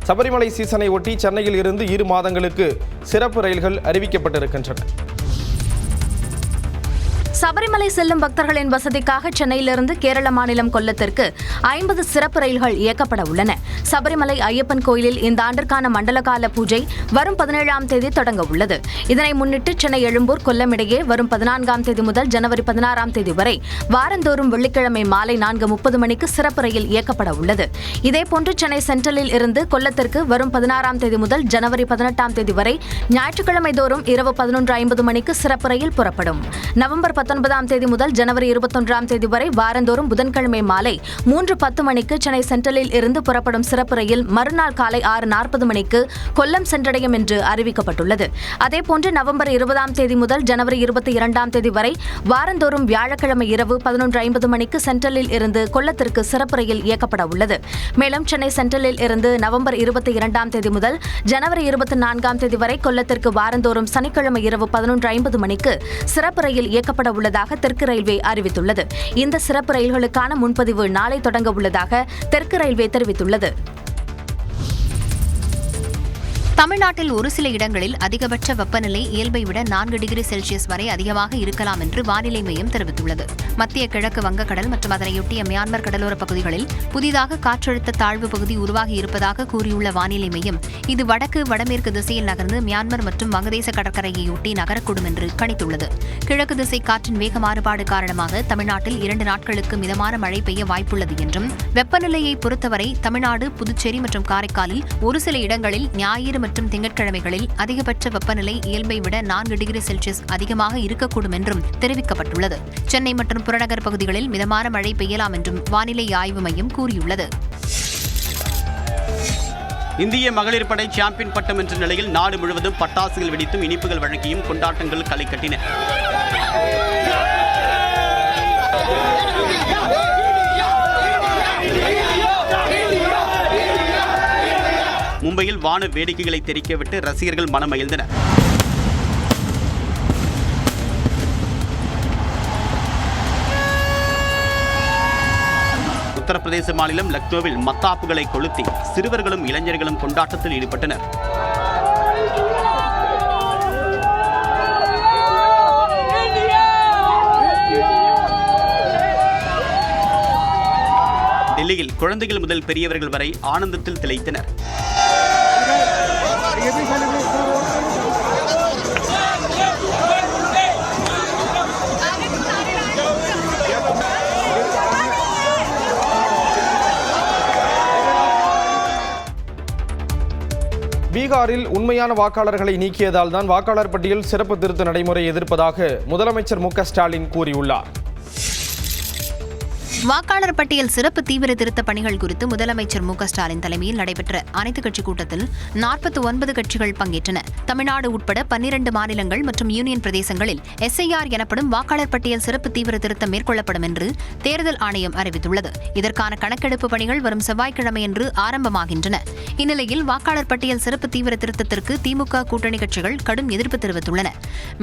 சபரிமலை சீசனை ஒட்டி சென்னையில் இருந்து 2 மாதங்களுக்கு சிறப்பு ரயில்கள் அறிவிக்கப்பட்டிருக்கின்றன. சபரிமலை செல்லும் பக்தர்களின் வசதிக்காக சென்னையிலிருந்து கேரள மாநிலம் கொல்லத்திற்கு 50 சிறப்பு ரயில்கள் இயக்கப்பட உள்ளன. சபரிமலை ஐயப்பன் கோயிலில் இந்த ஆண்டிற்கான மண்டலகால பூஜை வரும் 17ஆம் தேதி தொடங்க உள்ளது. இதனை முன்னிட்டு சென்னை எழும்பூர் கொல்லம் இடையே வரும் 14ஆம் தேதி முதல் ஜனவரி 16ஆம் தேதி வரை வாரந்தோறும் வெள்ளிக்கிழமை மாலை 4:30 மணிக்கு சிறப்பு ரயில் இயக்கப்பட உள்ளது. இதேபோன்று சென்னை சென்ட்ரலில் இருந்து கொல்லத்திற்கு வரும் 16ஆம் தேதி முதல் ஜனவரி 18ஆம் தேதி வரை ஞாயிற்றுக்கிழமை தோறும் இரவு 11:50 மணிக்கு சிறப்பு ரயில் புறப்படும். நவம்பர் 19ஆம் தேதி முதல் ஜனவரி 21ஆம் தேதி வரை வாரந்தோறும் புதன்கிழமை மாலை 3:10 மணிக்கு சென்னை சென்ட்ரலில் இருந்து புறப்படும் சிறப்பு ரயில் மறுநாள் காலை 6:40 மணிக்கு கொல்லம் சென்றடையும் என்று அறிவிக்கப்பட்டுள்ளது. அதேபோன்று நவம்பர் 20ஆம் தேதி முதல் ஜனவரி 22ஆம் தேதி வரை வாரந்தோறும் வியாழக்கிழமை இரவு 11:50 மணிக்கு சென்ட்ரலில் இருந்து கொல்லத்திற்கு சிறப்பு ரயில் இயக்கப்பட உள்ளது. மேலும் சென்னை சென்ட்ரலில் இருந்து நவம்பர் 22ஆம் தேதி முதல் ஜனவரி 24ஆம் தேதி வரை கொல்லத்திற்கு வாரந்தோறும் சனிக்கிழமை இரவு 11:50 மணிக்கு சிறப்பு ரயில் இயக்கப்பட உள்ளதாக தெற்கு ரயில்வே அறிவித்துள்ளது. இந்த சிறப்பு ரயில்களுக்கான முன்பதிவு நாளை தொடங்க உள்ளதாக தெற்கு ரயில்வே தெரிவித்துள்ளது. தமிழ்நாட்டில் ஒரு சில இடங்களில் அதிகபட்ச வெப்பநிலை இயல்பை விட 4 டிகிரி செல்சியஸ் வரை அதிகமாக இருக்கலாம் என்று வானிலை மையம் தெரிவித்துள்ளது. மத்திய கிழக்கு வங்கக்கடல் மற்றும் அதனையொட்டிய மியான்மர் கடலோரப் பகுதிகளில் புதிதாக காற்றழுத்த தாழ்வு பகுதி உருவாகி இருப்பதாக கூறியுள்ள வானிலை மையம் இது வடக்கு வடமேற்கு திசையில் நகர்ந்து மியான்மர் மற்றும் வங்கதேச கடற்கரையொட்டி நகரக்கூடும் என்று கணித்துள்ளது. கிழக்கு திசை காற்றின் வேக மாறுபாடு காரணமாக தமிழ்நாட்டில் 2 நாட்களுக்கு மிதமான மழை பெய்ய வாய்ப்புள்ளது என்றும் வெப்பநிலையை பொறுத்தவரை தமிழ்நாடு, புதுச்சேரி மற்றும் காரைக்காலில் ஒரு சில இடங்களில் ஞாயிறு மற்றும் திங்கட்கிழமைகளில் அதிகபட்ச வெப்பநிலை இயல்பை விட 4 டிகிரி செல்சியஸ் அதிகமாக இருக்கக்கூடும் என்றும் தெரிவிக்கப்பட்டுள்ளது. சென்னை மற்றும் புறநகர் பகுதிகளில் மிதமான மழை பெய்யலாம் என்றும் வானிலை ஆய்வு மையம் கூறியுள்ளது. இந்திய மகளிர் படை சாம்பியன் பட்டம் என்ற நிலையில் நாடு முழுவதும் பட்டாசுகள் வெடித்தும் இனிப்புகள் வழங்கியும் கொண்டாட்டங்கள் களை கட்டின. மும்பையில் வான வேடிக்கைகளை தெரிக்கவிட்டு ரசிகர்கள் மனமகிழ்ந்தனர். உத்தரப்பிரதேச மாநிலம் லக்னோவில் மத்தாப்புகளை கொளுத்தி சிறுவர்களும் இளைஞர்களும் கொண்டாட்டத்தில் ஈடுபட்டனர். டெல்லியில் குழந்தைகள் முதல் பெரியவர்கள் வரை ஆனந்தத்தில் திளைத்தனர். பீகாரில் உண்மையான வாக்காளர்களை நீக்கியதால் தான் வாக்காளர் பட்டியல் சிறப்பு திருத்த நடைமுறை எதிர்ப்பதாக முதலமைச்சர் மு.க.ஸ்டாலின் கூறியுள்ளார். வாக்காளர் பட்டியல் சிறப்பு தீவிர திருத்த பணிகள் குறித்து முதலமைச்சர் மு.க.ஸ்டாலின் தலைமையில் நடைபெற்ற அனைத்துக் கட்சி கூட்டத்தில் 49 கட்சிகள் பங்கேற்றன. தமிழ்நாடு உட்பட 12 மாநிலங்கள் மற்றும் யூனியன் பிரதேசங்களில் SIR எனப்படும் வாக்காளர் பட்டியல் சிறப்பு தீவிர திருத்தம் மேற்கொள்ளப்படும் என்று தேர்தல் ஆணையம் அறிவித்துள்ளது. இதற்கான கணக்கெடுப்பு பணிகள் வரும் செவ்வாய்க்கிழமையன்று ஆரம்பமாகின்றன. இந்நிலையில் வாக்காளர் பட்டியல் சிறப்பு தீவிர திருத்தத்திற்கு திமுக கூட்டணி கட்சிகள் கடும் எதிர்ப்பு தெரிவித்துள்ளன.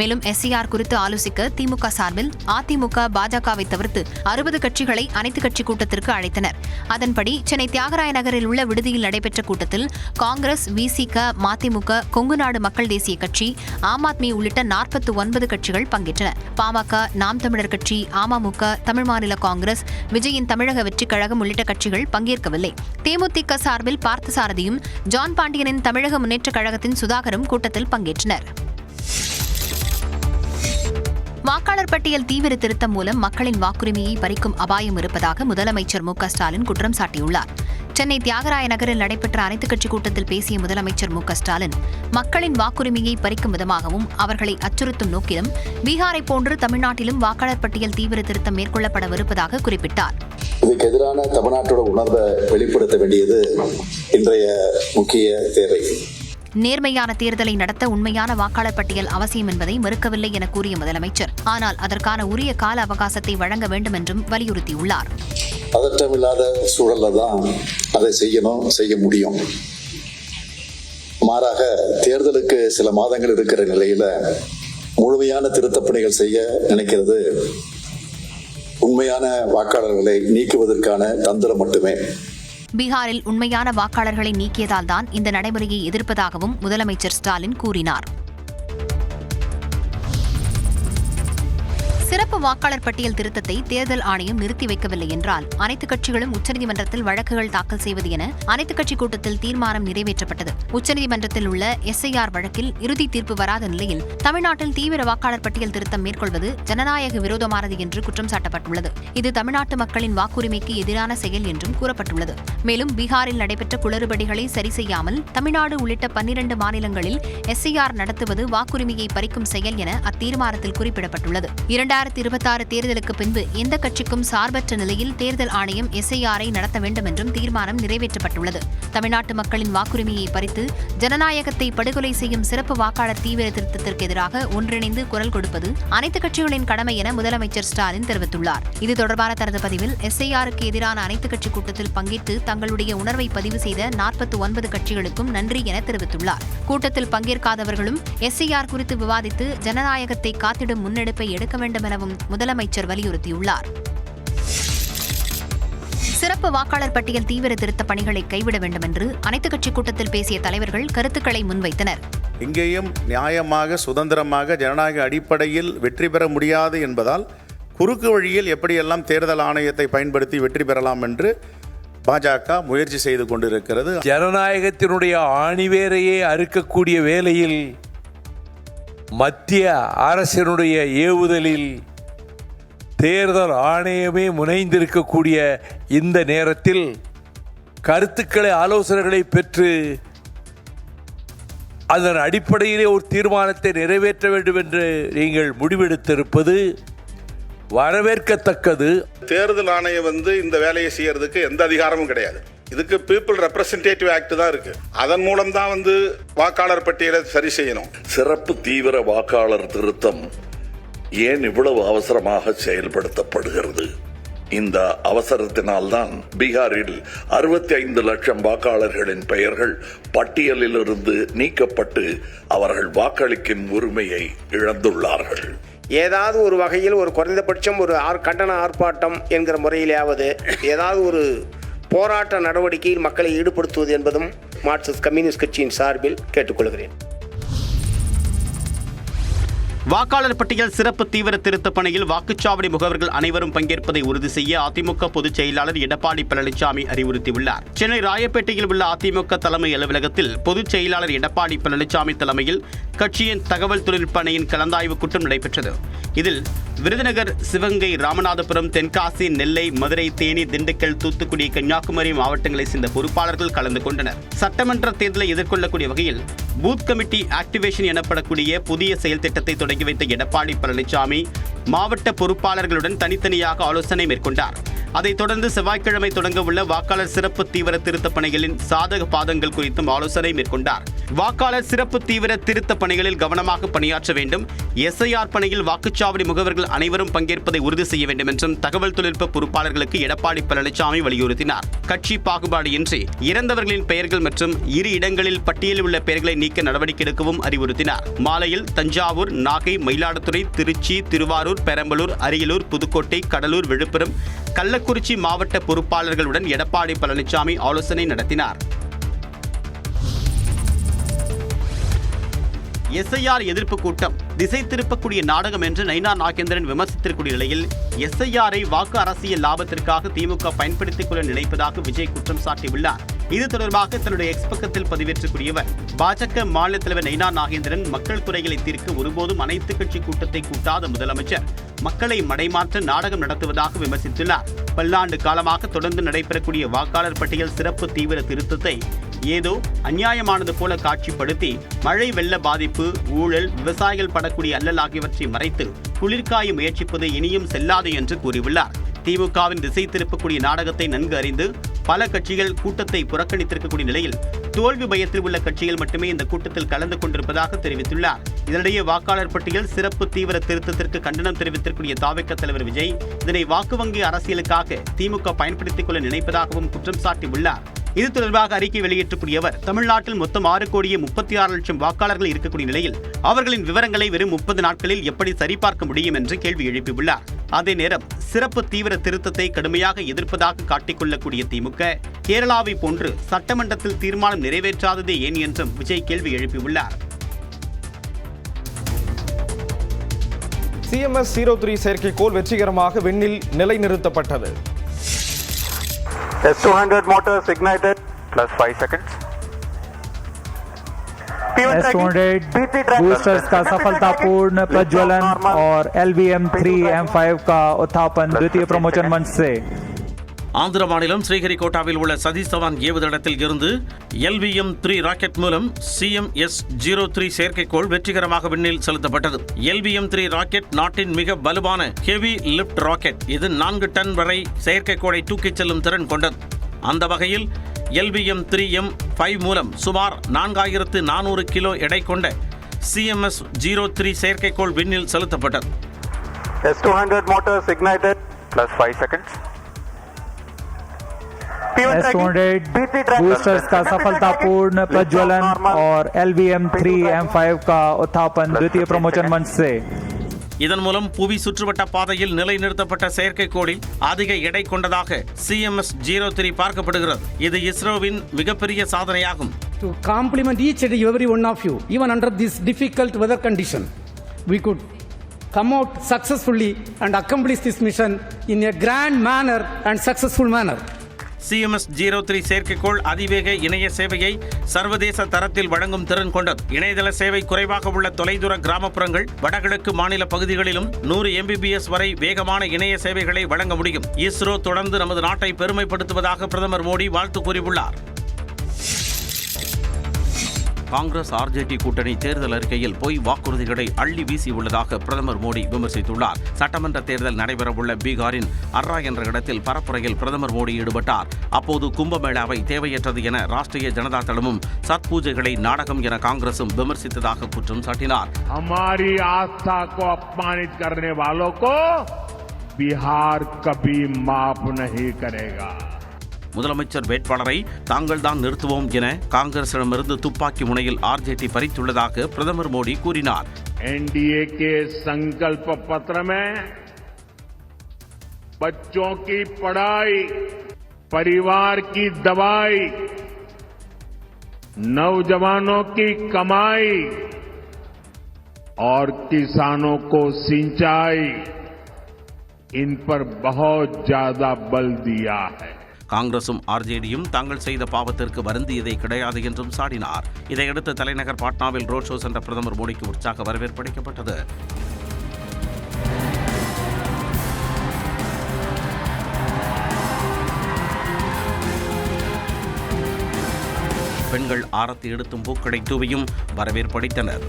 மேலும் SIR குறித்து ஆலோசிக்க திமுக சார்பில் அதிமுக, பாஜகவை தவிர்த்து 60 கட்சிகளை அனைத்துக் கட்சி கூட்டத்திற்கு அழைத்தனர். அதன்படி சென்னை தியாகராய நகரில் உள்ள விடுதியில் நடைபெற்ற கூட்டத்தில் காங்கிரஸ், VCK, மதிமுக, கொங்குநாடு மக்கள் தேசிய கட்சி, ஆம் ஆத்மி உள்ளிட்ட 49 கட்சிகள் பங்கேற்றன. பாமக, நாம் தமிழர் கட்சி, அமமுக, தமிழ் மாநில காங்கிரஸ், விஜயின் தமிழக வெற்றிக் கழகம் உள்ளிட்ட கட்சிகள் பங்கேற்கவில்லை. தேமுதிக சார்பில் பார்த்தசாரதியும், ஜான் பாண்டியனின் தமிழக முன்னேற்றக் கழகத்தின் சுதாகரும் கூட்டத்தில் பங்கேற்றனர். வாக்காளர் பட்டியல் தீவிர திருத்தம் மூலம் மக்களின் வாக்குரிமையை பறிக்கும் அபாயம் இருப்பதாக முதலமைச்சர் மு.க.ஸ்டாலின் குற்றம் சாட்டியுள்ளார். சென்னை தியாகராய நகரில் நடைபெற்ற அனைத்துக் கட்சி கூட்டத்தில் பேசிய முதலமைச்சர் மு.க.ஸ்டாலின் மக்களின் வாக்குரிமையை பறிக்கும் விதமாகவும் அவர்களை அச்சுறுத்தும் நோக்கிலும் பீகாரை போன்று தமிழ்நாட்டிலும் வாக்காளர் பட்டியல் தீவிர திருத்தம் மேற்கொள்ளப்படவிருப்பதாக குறிப்பிட்டார். இதுக்கு எதிரான தமிழ்நாட்டோட உணர்வை வெளிப்படுத்த வேண்டியது இன்றைய முக்கிய தேவை. நேர்மையான தேர்தலை நடத்த உண்மையான வாக்காளர் பட்டியல் அவசியம் என்பதை மறுக்கவில்லை என கூறிய முதலமைச்சர், ஆனால் அதற்கான உரிய கால அவகாசத்தை வழங்க வேண்டும் என்றும் வலியுறுத்தியுள்ளார். பதற்றமில்லாத சூழல்ல தான் அதை செய்ய முடியும். மாறாக தேர்தலுக்கு சில மாதங்கள் இருக்கிற நிலையில முழுமையான திருத்தப் பணிகள் செய்ய நினைக்கிறது உண்மையான வாக்காளர்களை நீக்குவதற்கான தந்திரம் மட்டுமே. பீகாரில் உண்மையான வாக்காளர்களை நீக்கியதால் தான் இந்த நடைமுறையை எதிர்ப்பதாகவும் முதலமைச்சர் ஸ்டாலின் கூறினார். சிறப்பு வாக்காளர் பட்டியல் திருத்தத்தை தேர்தல் ஆணையம் நிறுத்தி வைக்கவில்லை என்றால் அனைத்துக் கட்சிகளும் உச்சநீதிமன்றத்தில் வழக்குகள் தாக்கல் செய்வது என அனைத்துக் கட்சி கூட்டத்தில் தீர்மானம் நிறைவேற்றப்பட்டது. உச்சநீதிமன்றத்தில் உள்ள எஸ்ஐஆர் வழக்கில் இறுதி தீர்ப்பு வராத நிலையில் தமிழ்நாட்டில் தீவிர வாக்காளர் பட்டியல் திருத்தம் மேற்கொள்வது ஜனநாயக விரோதமானது என்று குற்றம் சாட்டப்பட்டுள்ளது. இது தமிழ்நாட்டு மக்களின் வாக்குரிமைக்கு எதிரான செயல் என்றும் கூறப்பட்டுள்ளது. மேலும் பீகாரில் நடைபெற்ற குளறுபடிகளை சரி செய்யாமல் தமிழ்நாடு உள்ளிட்ட 12 மாநிலங்களில் எஸ்ஐஆர் நடத்துவது வாக்குரிமையை பறிக்கும் செயல் என அத்தீர்மானத்தில் குறிப்பிடப்பட்டுள்ளது. 2026 தேர்தலுக்கு பின்பு எந்த கட்சிக்கும் சார்பற்ற நிலையில் தேர்தல் ஆணையம் எஸ்ஐஆரை நடத்த வேண்டும் என்றும் தீர்மானம் நிறைவேற்றப்பட்டுள்ளது. தமிழ்நாட்டு மக்களின் வாக்குரிமையை பறித்து ஜனநாயகத்தை படுகொலை செய்யும் சிறப்பு வாக்காளர் தீவிர திருத்தத்திற்கு எதிராக ஒன்றிணைந்து குரல் கொடுப்பது அனைத்து கட்சிகளின் கடமை என முதலமைச்சர் ஸ்டாலின் தெரிவித்துள்ளார். இது தொடர்பான தனது பதிவில் எஸ்ஐஆருக்கு எதிரான அனைத்து கட்சி கூட்டத்தில் பங்கேற்று தங்களுடைய உணர்வை பதிவு செய்த 49 கட்சிகளுக்கும் நன்றி என தெரிவித்துள்ளார். கூட்டத்தில் பங்கேற்காதவர்களும் எஸ்ஐஆர் குறித்து விவாதித்து ஜனநாயகத்தை காத்திடும் முன்னெடுப்பை எடுக்க வேண்டும் எனவும் முதலமைச்சர் வலியுறுத்தியுள்ளார். சிறப்பு வாக்காளர் பட்டியல் தீவிர திருத்த பணிகளை கைவிட வேண்டும் என்று அனைத்துக் கட்சி கூட்டத்தில் பேசிய தலைவர்கள் கருத்துக்களை முன்வைத்தனர். இங்கேயும் நியாயமாக சுதந்திரமாக ஜனநாயக அடிப்படையில் வெற்றி பெற முடியாது என்பதால் குறுக்கு வழியில் எப்படியெல்லாம் தேர்தல் ஆணையத்தை பயன்படுத்தி வெற்றி பெறலாம் என்று பாஜக முயற்சி செய்து கொண்டிருக்கிறது. ஜனநாயகத்தினுடைய ஆணிவேரையே அறுக்கக்கூடிய வேளையில் மத்திய அரசினுடைய ஏவுதலில் தேர்தல் ஆணையமே முனைந்திருக்கக்கூடிய இந்த நேரத்தில் கருத்துக்களை ஆலோசனைகளை பெற்று அதன் அடிப்படையிலே ஒரு தீர்மானத்தை நிறைவேற்ற வேண்டும் என்று நீங்கள் முடிவெடுத்திருப்பது வரவேற்கத்தக்கது. தேர்தல் ஆணையம் இந்த வேலையை செய்யறதுக்கு எந்த அதிகாரமும் கிடையாது. இதுக்கு பீப்புள் ரெப்ரசன்டேட்டிவ் ஆக்ட் தான் இருக்கு. அதன் மூலம் தான் வாக்காளர் பட்டியலை சரி செய்யணும். சிறப்பு தீவிர வாக்காளர் திருத்தம் ஏன் இவ்வளவு அவசரமாக செயல்படுத்தப்படுகிறது? இந்த அவசரத்தினால்தான் பீகாரில் 65 லட்சம் வாக்காளர்களின் பெயர்கள் பட்டியலிலிருந்து நீக்கப்பட்டு அவர்கள் வாக்களிக்கும் உரிமையை இழந்துள்ளார்கள். ஏதாவது ஒரு வகையில் ஒரு குறைந்தபட்சம் ஒரு கண்டன ஆர்ப்பாட்டம் என்கிற முறையிலாவது ஏதாவது ஒரு போராட்ட நடவடிக்கையில் மக்களை ஈடுபடுத்துவது என்பதும் மார்க்சிஸ்ட் கம்யூனிஸ்ட் கட்சியின் சார்பில் கேட்டுக்கொள்கிறேன். வாக்காளர் பட்டியல் சிறப்பு தீவிர திருத்த பணியில் வாக்குச்சாவடி முகவர்கள் அனைவரும் பங்கேற்பதை உறுதி செய்ய அதிமுக பொதுச் செயலாளர் எடப்பாடி பழனிசாமி அறிவுறுத்தியுள்ளார். சென்னை ராயப்பேட்டையில் உள்ள அதிமுக தலைமை அலுவலகத்தில் பொதுச் செயலாளர் எடப்பாடி பழனிசாமி தலைமையில் கட்சியின் தகவல் தொழில்நுட்ப அணியின் கலந்தாய்வு கூட்டம் நடைபெற்றது. இதில் விருதுநகர், சிவகங்கை, ராமநாதபுரம், தென்காசி, நெல்லை, மதுரை, தேனி, திண்டுக்கல், தூத்துக்குடி, கன்னியாகுமரி மாவட்டங்களைச் சேர்ந்த பொறுப்பாளர்கள் கலந்து கொண்டனர். சட்டமன்ற தேர்தலை எதிர்கொள்ளக்கூடிய வகையில் பூத் கமிட்டி ஆக்டிவேஷன் எனப்படக்கூடிய புதிய செயல் திட்டத்தை தொடங்கி வைத்த எடப்பாடி பழனிசாமி மாவட்ட பொறுப்பாளர்களுடன் தனித்தனியாக ஆலோசனை மேற்கொண்டார். அதைத் தொடர்ந்து செவ்வாய்க்கிழமை தொடங்க உள்ள வாக்காளர் சிறப்பு தீவிர திருத்த பணிகளின் சாதக பாதங்கள் குறித்தும் ஆலோசனை மேற்கொண்டார். வாக்காளர் சிறப்பு தீவிர திருத்த பணிகளில் கவனமாக பணியாற்ற வேண்டும், எஸ்ஐஆர் பணியில் வாக்குச்சாவடி முகவர்கள் அனைவரும் பங்கேற்பதை உறுதி செய்ய வேண்டும் என்றும் தகவல் தொழில்நுட்ப பொறுப்பாளர்களுக்கு எடப்பாடி பழனிசாமி வலியுறுத்தினார். கட்சி பாகுபாடு இன்றி இறந்தவர்களின் பெயர்கள் மற்றும் 2 இடங்களில் பட்டியலில் உள்ள பெயர்களை நீக்க நடவடிக்கை எடுக்கவும் அறிவுறுத்தினார். மாலையில் தஞ்சாவூர், நாகை, மயிலாடுதுறை, திருச்சி, திருவாரூர், பெரம்பலூர், அரியலூர், புதுக்கோட்டை, கடலூர், விழுப்புரம், கள்ளக்குறிச்சி மாவட்ட பொறுப்பாளர்களுடன் எடப்பாடி பழனிசாமி ஆலோசனை நடத்தினார். எஸ்ஐஆர் எதிர்ப்பு கூட்டம் திசை திருப்பக்கூடிய நாடகம் என்று நயினார் நாகேந்திரன் விமர்சித்திருக்கூடிய நிலையில் எஸ்ஐஆரை வாக்கு அரசியல் லாபத்திற்காக திமுக பயன்படுத்திக் கொள்ள நினைப்பதாக விஜய் குற்றம் சாட்டியுள்ளார். இது தொடர்பாக தன்னுடைய எக்ஸ் பக்கத்தில் பதிவேற்றக்கூடியவர், பாஜக மாநில தலைவர் நயினார் நாகேந்திரன் மக்கள் குறைகளை தீர்க்க ஒருபோதும் அனைத்து கட்சி கூட்டத்தை கூட்டாத முதலமைச்சர் மக்களை மடைமாற்ற நாடகம் நடத்துவதாக விமர்சித்துள்ளார். பல்லாண்டு காலமாக தொடர்ந்து நடைபெறக்கூடிய வாக்காளர் பட்டியல் சிறப்பு தீவிர திருத்தத்தை ஏதோ அநியாயமானது போல காட்சிப்படுத்தி மழை வெள்ள பாதிப்பு, ஊழல், விவசாயிகள் படக்கூடிய அல்லல் ஆகியவற்றை மறைத்து குளிர்காய முயற்சிப்பது இனியும் செல்லாது என்று கூறியுள்ளார். திமுகவின் திசை திருப்பக்கூடிய நாடகத்தை நன்கு அறிந்து பல கட்சிகள் கூட்டத்தை புறக்கணித்திருக்கக்கூடிய நிலையில் தோல்வி பயத்தில் உள்ள கட்சிகள் மட்டுமே இந்த கூட்டத்தில் கலந்து கொண்டிருப்பதாக தெரிவித்துள்ளார். இதனிடையே வாக்காளர் பட்டியல் சிறப்பு தீவிர திருத்தத்திற்கு கண்டனம் தெரிவித்திருக்கூடிய தாவேக தலைவர் விஜய் இதனை வாக்கு வங்கி அரசியலுக்காக திமுக பயன்படுத்திக் கொள்ள நினைப்பதாகவும் குற்றம் சாட்டியுள்ளார். இது தொடர்பாக அறிக்கை வெளியிட்டக்கூடிய அவர், தமிழ்நாட்டில் மொத்தம் 6,36,00,000 வாக்காளர்கள் இருக்கக்கூடிய நிலையில் அவர்களின் விவரங்களை வெறும் 30 நாட்களில் எப்படி சரிபார்க்க முடியும் என்று கேள்வி எழுப்பியுள்ளார். அதே நேரம் சிறப்பு தீவிர திருத்தத்தை கடுமையாக எதிர்ப்பதாக காட்டிக்கொள்ளக்கூடிய திமுக கேரளாவை போன்று சட்டமன்றத்தில் தீர்மானம் நிறைவேற்றாததே ஏன் என்றும் விஜய் கேள்வி எழுப்பியுள்ளார். CMS-03 செயற்கைக்கோள் வெற்றிகரமாக விண்ணில் நிலைநிறுத்தப்பட்டது. S200 motors ignited plus 5 seconds. S200 boosters का सफलतापूर्ण प्रज्वलन और LVM-3M5 का उत्थापन द्वितीय प्रमोचन मंच से। ஆந்திர மாநிலம் ஸ்ரீஹரிகோட்டாவில் உள்ள சதீஷ் தவான் ஏவுதளத்தில் இருந்து LVM-3 ராக்கெட் மூலம் CMS-03 செயற்கைக்கோள் வெற்றிகரமாக விண்ணில் செலுத்தப்பட்டது. LVM-3 ராக்கெட் நாட்டின் மிக வலுவான ஹெவி லிப்ட் ராக்கெட். இது 4 டன் வரை செயற்கைக்கோளை தூக்கிச் செல்லும் திறன் கொண்டது. அந்த வகையில் LVM-3M5 மூலம் சுமார் 4400 கிலோ எடை கொண்ட CMS-03 செயற்கைக்கோள் விண்ணில் செலுத்தப்பட்டது. S200 motors ignited plus 5 seconds. S200 boosters का सफलतापूर्ण प्रज्वलन और LVM-3M5 का उत्थापन द्वितीय प्रमोचन मंच से। இதன் மூலம் புவி சுற்றுவட்ட பாதையில் நிலைநிறுத்தப்பட்ட செயற்கைக்கோளில் அதிக எடை கொண்டதாக CMS-03 பார்க்கப்படுகிறது. இது இஸ்ரோவின் மிகப்பெரிய சாதனையாகும். To compliment each and every one of you, even under this difficult weather condition, we could come out successfully and accomplish this mission in a grand manner and successful manner. CMS-03 செயற்கைக்கோள் அதிவேக இணைய சேவையை சர்வதேச தரத்தில் வழங்கும் திறன் கொண்டது. இணையதள சேவை குறைவாக உள்ள தொலைதூர கிராமப்புறங்கள், வடகிழக்கு மாநில பகுதிகளிலும் 100 Mbps வரை வேகமான இணைய சேவைகளை வழங்க முடியும். இஸ்ரோ தொடர்ந்து நமது நாட்டை பெருமைப்படுத்துவதாக பிரதமர் மோடி வாழ்த்து கூறியுள்ளார். காங்கிரஸ் RJD கூட்டணி தேர்தல் அறிக்கையில் பொய் வாக்குறுதிகளை அள்ளி வீசியுள்ளதாக பிரதமர் மோடி விமர்சித்துள்ளார். சட்டமன்ற தேர்தல் நடைபெறவுள்ள பீகாரின் அர்ரா என்ற இடத்தில் பரப்புரையில் பிரதமர் மோடி ஈடுபட்டார். அப்போது கும்பமேளாவை தேவையற்றது என ராஷ்டிரிய ஜனதா தளமும் சத் பூஜைகளை நாடகம் என காங்கிரசும் விமர்சித்ததாக குற்றம் சாட்டினார். हमारी आस्था को अपमानित करने वालों को बिहार कभी माफ नहीं करेगा. முதலமைச்சர் வேட்பாளரை தாங்கள் தான் நிறுத்துவோம் என காங்கிரசிடமிருந்து துப்பாக்கி முனையில் RJD பறித்துள்ளதாக பிரதமர் மோடி கூறினார். NDA के संकल्प पत्र में बच्चों की पढ़ाई, परिवार की दवाई, नौजवानों की कमाई और किसानों को सिंचाई, इन पर बहुत ज्यादा बल दिया है. காங்கிரசும் RJDயும் தாங்கள் செய்த பாவத்திற்கு வருந்தியதே கிடையாது என்றும் சாடினார். இதையடுத்து தலைநகர் பாட்னாவில் ரோட் ஷோ சென்ற பிரதமர் மோடிக்கு உற்சாக வரவேற்பு அளிக்கப்பட்டது. பெண்கள் ஆரத்தி எடுத்தும் பூக்களை தூவியும் வரவேற்பு அளித்தனர்.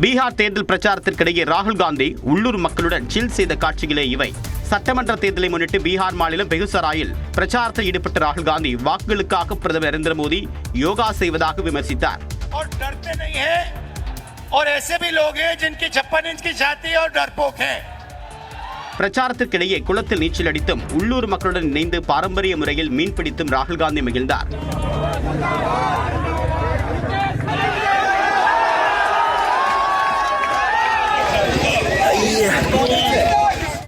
பீகார் தேர்தல் பிரச்சாரத்திற்கிடையே ராகுல் காந்தி உள்ளூர் மக்களுடன் சில் செய்த காட்சிகளே இவை. சட்டமன்ற தேர்தலை முன்னிட்டு பீகார் மாநிலம் பெகுசராயில் பிரச்சாரத்தில் ஈடுபட்ட ராகுல் காந்தி வாக்குகளுக்காக பிரதமர் நரேந்திர மோடி யோகா செய்வதாக விமர்சித்தார். பிரச்சாரத்திற்கிடையே குளத்தில் நீச்சல் அடித்தும் உள்ளூர் மக்களுடன் இணைந்து பாரம்பரிய முறையில் மீன்பிடித்தும் ராகுல் காந்தி மகிழ்ந்தார்.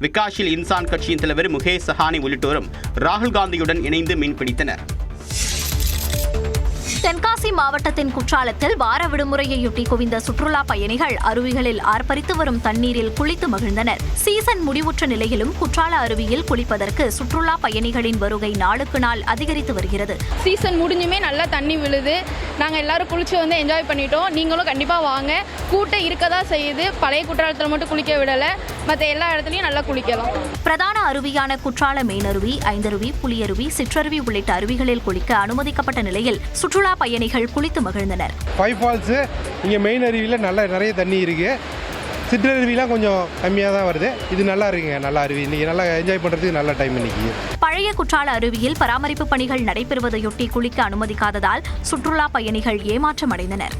விகாஷில் இன்சான் கட்சியின் தலைவர் முகேஷ் சஹானி உள்ளிட்டோரும் ராகுல் காந்தியுடன் இணைந்து மீன்பிடித்தனர். தென்காசி மாவட்டத்தின் குற்றாலத்தில் வார விடுமுறையொட்டி குவிந்த சுற்றுலா பயணிகள் அருவிகளில் ஆர்ப்பரித்து வரும் தண்ணீரில் குளித்து மகிழ்ந்தனர். சீசன் முடிவுற்ற நிலையிலும் குற்றால அருவியில் குளிப்பதற்கு சுற்றுலா பயணிகளின் வருகை நாளுக்கு நாள் அதிகரித்து வருகிறது. சீசன் முடிஞ்சுமே நல்லா தண்ணி விழுது. நாங்கள் எல்லாரும் குளிச்சு வந்து என்ஜாய் பண்ணிட்டோம். நீங்களும் கண்டிப்பாக வாங்க. கூட்டம் இருக்கதா செய்யுது. பழைய குற்றாலத்தில் மட்டும் குளிக்க விடலை, மற்ற எல்லா இடத்துலையும் நல்லா குளிக்கலாம். பிரதான அருவியான குற்றால மெயினருவி, ஐந்தருவி, புலியருவி, சிற்றருவி உள்ளிட்ட அருவிகளில் குளிக்க அனுமதிக்கப்பட்ட நிலையில் சுற்றுலா பயணிகள் குளித்து மகிழ்ந்தனர். 5 ஃபால்ஸ் இங்கே மெயின் அருவியில் நிறைய தண்ணி இருக்கு. சிற்றருவிலாம் கொஞ்சம் கம்மியாக தான் வருது. இது நல்லா இருக்குங்க, நல்லா அருவி. இன்னைக்கு நல்லா என்ஜாய் பண்ணுறதுக்கு நல்ல டைம் இன்னைக்கு. பழைய குற்றால அருவியில் பராமரிப்பு பணிகள் நடைபெறுவதையொட்டி குளிக்க அனுமதிக்காததால் சுற்றுலா பயணிகள் ஏமாற்றமடைந்தனர்.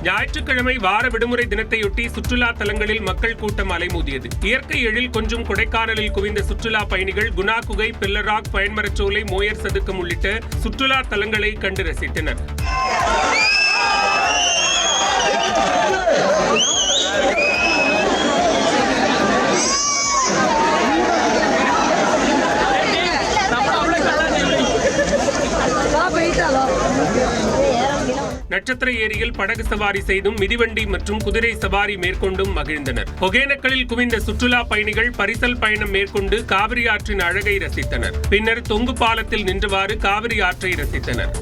ஞாயிற்றுக்கிழமை வார விடுமுறை தினத்தையொட்டி சுற்றுலா தலங்களில் மக்கள் கூட்டம் அலைமோதியது. இயற்கை எழில் கொஞ்சம் கொடைக்கானலில் குவிந்த சுற்றுலா பயணிகள் குணா குகை, பில்லராக், பயன்மரச்சோலை, மோயர் சதுக்கம் உள்ளிட்ட சுற்றுலா தலங்களை கண்டு ரசித்தனர். நட்சத்திர ஏரியில் படகு சவாரி செய்தும் மிதிவண்டி மற்றும் குதிரை சவாரி மேற்கொண்டும் மகிழ்ந்தனர். ஒகேனக்கலில் குவிந்த சுற்றுலா பயணிகள் பரிசல் பயணம் மேற்கொண்டு காவிரி ஆற்றின் அழகை ரசித்தனர். பின்னர் தொங்கு பாலத்தில் நின்றவாறு காவிரி ஆற்றை ரசித்தனர்.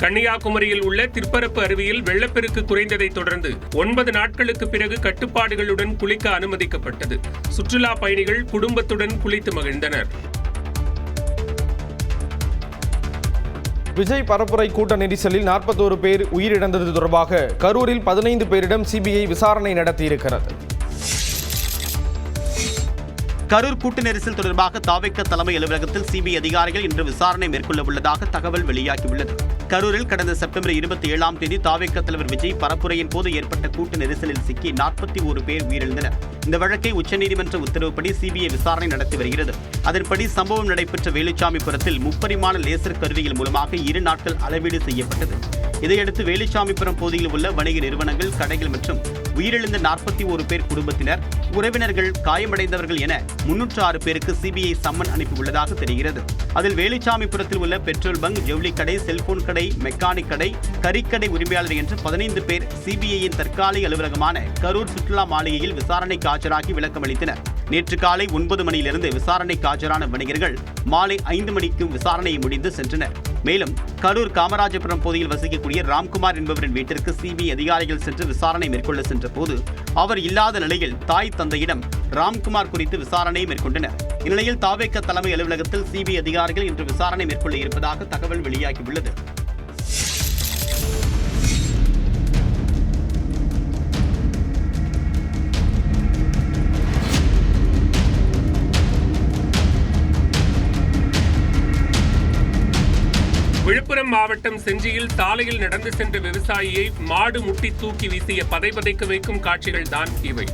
கன்னியாகுமரியில் உள்ள திற்பரப்பு அருவியில் வெள்ளப்பெருக்கு குறைந்ததை தொடர்ந்து 9 நாட்களுக்கு பிறகு கட்டுப்பாடுகளுடன் குளிக்க அனுமதிக்கப்பட்டது. சுற்றுலா பயணிகள் குடும்பத்துடன் குளித்து மகிழ்ந்தனர். விஜய் பரப்புரை கூட்ட நெரிசலில் 41 பேர் உயிரிழந்தது தொடர்பாக கரூரில் 15 பேரிடம் சிபிஐ விசாரணை நடத்தியிருக்கிறது. கரூர் கூட்ட நெரிசல் தொடர்பாக தாவேக தலைமை அலுவலகத்தில் சிபிஐ அதிகாரிகள் இன்று விசாரணை மேற்கொள்ள உள்ளதாக தகவல் வெளியாகியுள்ளது. கரூரில் கடந்த செப்டம்பர் 27ஆம் தேதி தாவேக தலைவர் விஜய் பரப்புரையின் போது ஏற்பட்ட கூட்ட நெரிசலில் சிக்கி 41 பேர் உயிரிழந்தனர். இந்த வழக்கை உச்சநீதிமன்ற உத்தரவுப்படி சிபிஐ விசாரணை நடத்தி வருகிறது. அதன்படி சம்பவம் நடைபெற்ற வேலுச்சாமிபுரத்தில் 3 லேசர் கருவிகள் மூலமாக 2 நாட்கள் அளவீடு செய்யப்பட்டது. இதையடுத்து வேலுச்சாமிபுரம் பகுதியில் உள்ள வணிக நிறுவனங்கள், கடைகள் மற்றும் உயிரிழந்த 41 பேர் குடும்பத்தினர், உறவினர்கள், காயமடைந்தவர்கள் என 306 பேருக்கு சிபிஐ சம்மன் அனுப்பியுள்ளதாக தெரிகிறது. அதில் வேலுச்சாமிபுரத்தில் உள்ள பெட்ரோல் பங்க், ஜவுளி கடை, செல்போன் கடை, மெக்கானிக் கடை, கறிக்கடை உரிமையாளர் என்று 15 பேர் சிபிஐயின் தற்காலிக அலுவலகமான கரூர் சுற்றுலா மாளிகையில் விசாரணைக்கு ஆஜராகி விளக்கம் அளித்தனர். நேற்று காலை 9 மணியிலிருந்து விசாரணைக்கு ஆஜரான வணிகர்கள் மாலை 5 மணிக்கும் விசாரணையை முடிந்து சென்றனர். மேலும் கரூர் காமராஜபுரம் பகுதியில் வசிக்கக்கூடிய ராம்குமார் என்பவரின் வீட்டிற்கு சிபிஐ அதிகாரிகள் சென்று விசாரணை மேற்கொள்ள சென்ற போது அவர் இல்லாத நிலையில் தாய் தந்தையிடம் ராம்குமார் குறித்து விசாரணை மேற்கொண்டனர். இந்நிலையில் தாவேக தலைமை அலுவலகத்தில் சிபிஐ அதிகாரிகள் இன்று விசாரணை மேற்கொள்ள இருப்பதாக தகவல் வெளியாகியுள்ளது. விழுப்புரம் மாவட்டம் செஞ்சியில் சாலையில் நடந்து சென்ற விவசாயியை மாடு முட்டி தூக்கி வீசிய பதைபதைக்க வைக்கும் காட்சிகள் தான் இவை.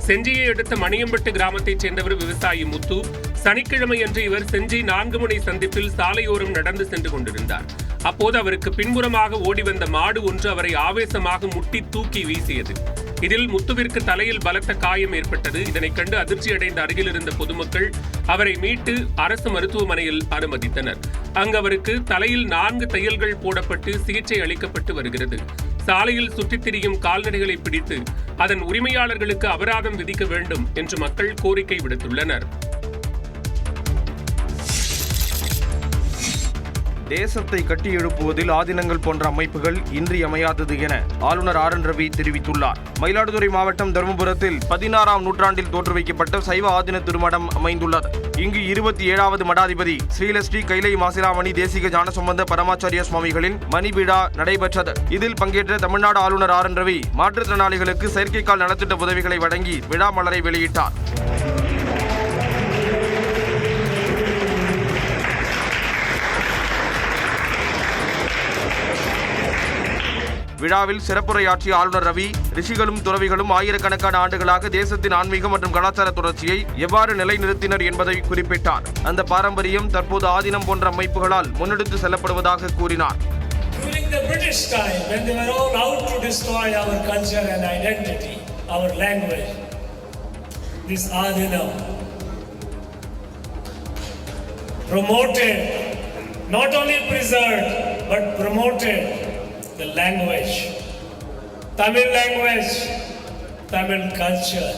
செஞ்சியை அடுத்த மணியம்பட்டு கிராமத்தைச் சேர்ந்தவர் விவசாயி முத்து. சனிக்கிழமையன்று இவர் செஞ்சி 4 முனை சந்திப்பில் சாலையோரம் நடந்து சென்று கொண்டிருந்தார். அப்போது அவருக்கு பின்புறமாக ஓடி வந்த மாடு ஒன்று அவரை ஆவேசமாக முட்டி தூக்கி வீசியது. இதில் முத்துவிற்கு தலையில் பலத்த காயம் ஏற்பட்டது. இதனை கண்டு அதிர்ச்சியடைந்த அருகில் இருந்த பொதுமக்கள் அவரை மீட்டு அரசு மருத்துவமனையில் அனுமதித்தனர். அங்கு அவருக்கு தலையில் 4 தையல்கள் போடப்பட்டு சிகிச்சை அளிக்கப்பட்டு வருகிறது. சாலையில் சுற்றித் திரியும் கால்நடைகளை பிடித்து அதன் உரிமையாளர்களுக்கு அபராதம் விதிக்க வேண்டும் என்று மக்கள் கோரிக்கை விடுத்துள்ளனர். தேசத்தை கட்டி எழுப்புவதில் ஆதீனங்கள் போன்ற அமைப்புகள் இன்றியமையாதது என ஆளுநர் ஆர் என் ரவி தெரிவித்துள்ளார். மயிலாடுதுறை மாவட்டம் தருமபுரத்தில் 16ஆம் நூற்றாண்டில் தோற்றுவிக்கப்பட்ட சைவ ஆதீன திருமடம் அமைந்துள்ளது. இங்கு 27வது மடாதிபதி ஸ்ரீலஸ்ரீ கைலை மாசிலாமணி தேசிக ஞானசம்பந்த பரமாச்சாரிய சுவாமிகளின் மணி விழா நடைபெற்றது. இதில் பங்கேற்ற தமிழ்நாடு ஆளுநர் ஆர் என் ரவி மாற்றுத்திறனாளிகளுக்கு செயற்கைக்கால் நலத்திட்ட உதவிகளை வழங்கி விழா மலரை வெளியிட்டார். விழாவில் சிறப்புரையாற்றிய ஆளுநர் ரவி, ரிஷிகளும் துறவிகளும் ஆயிரக்கணக்கான ஆண்டுகளாக தேசத்தின் ஆன்மீகம் மற்றும் கலாச்சார தொடர்ச்சியை எவ்வாறு நிலைநிறுத்தினர் என்பதை குறிப்பிட்டார். அந்த பாரம்பரியம் தற்போது ஆதீனம் போன்ற அமைப்புகளால் முன்னெடுத்து செல்லப்படுவதாக கூறினார். During the British time, when they were all out to destroy our culture and identity, our language, this Adinam promoted, not only preserved, but promoted the language, Tamil language, Tamil culture.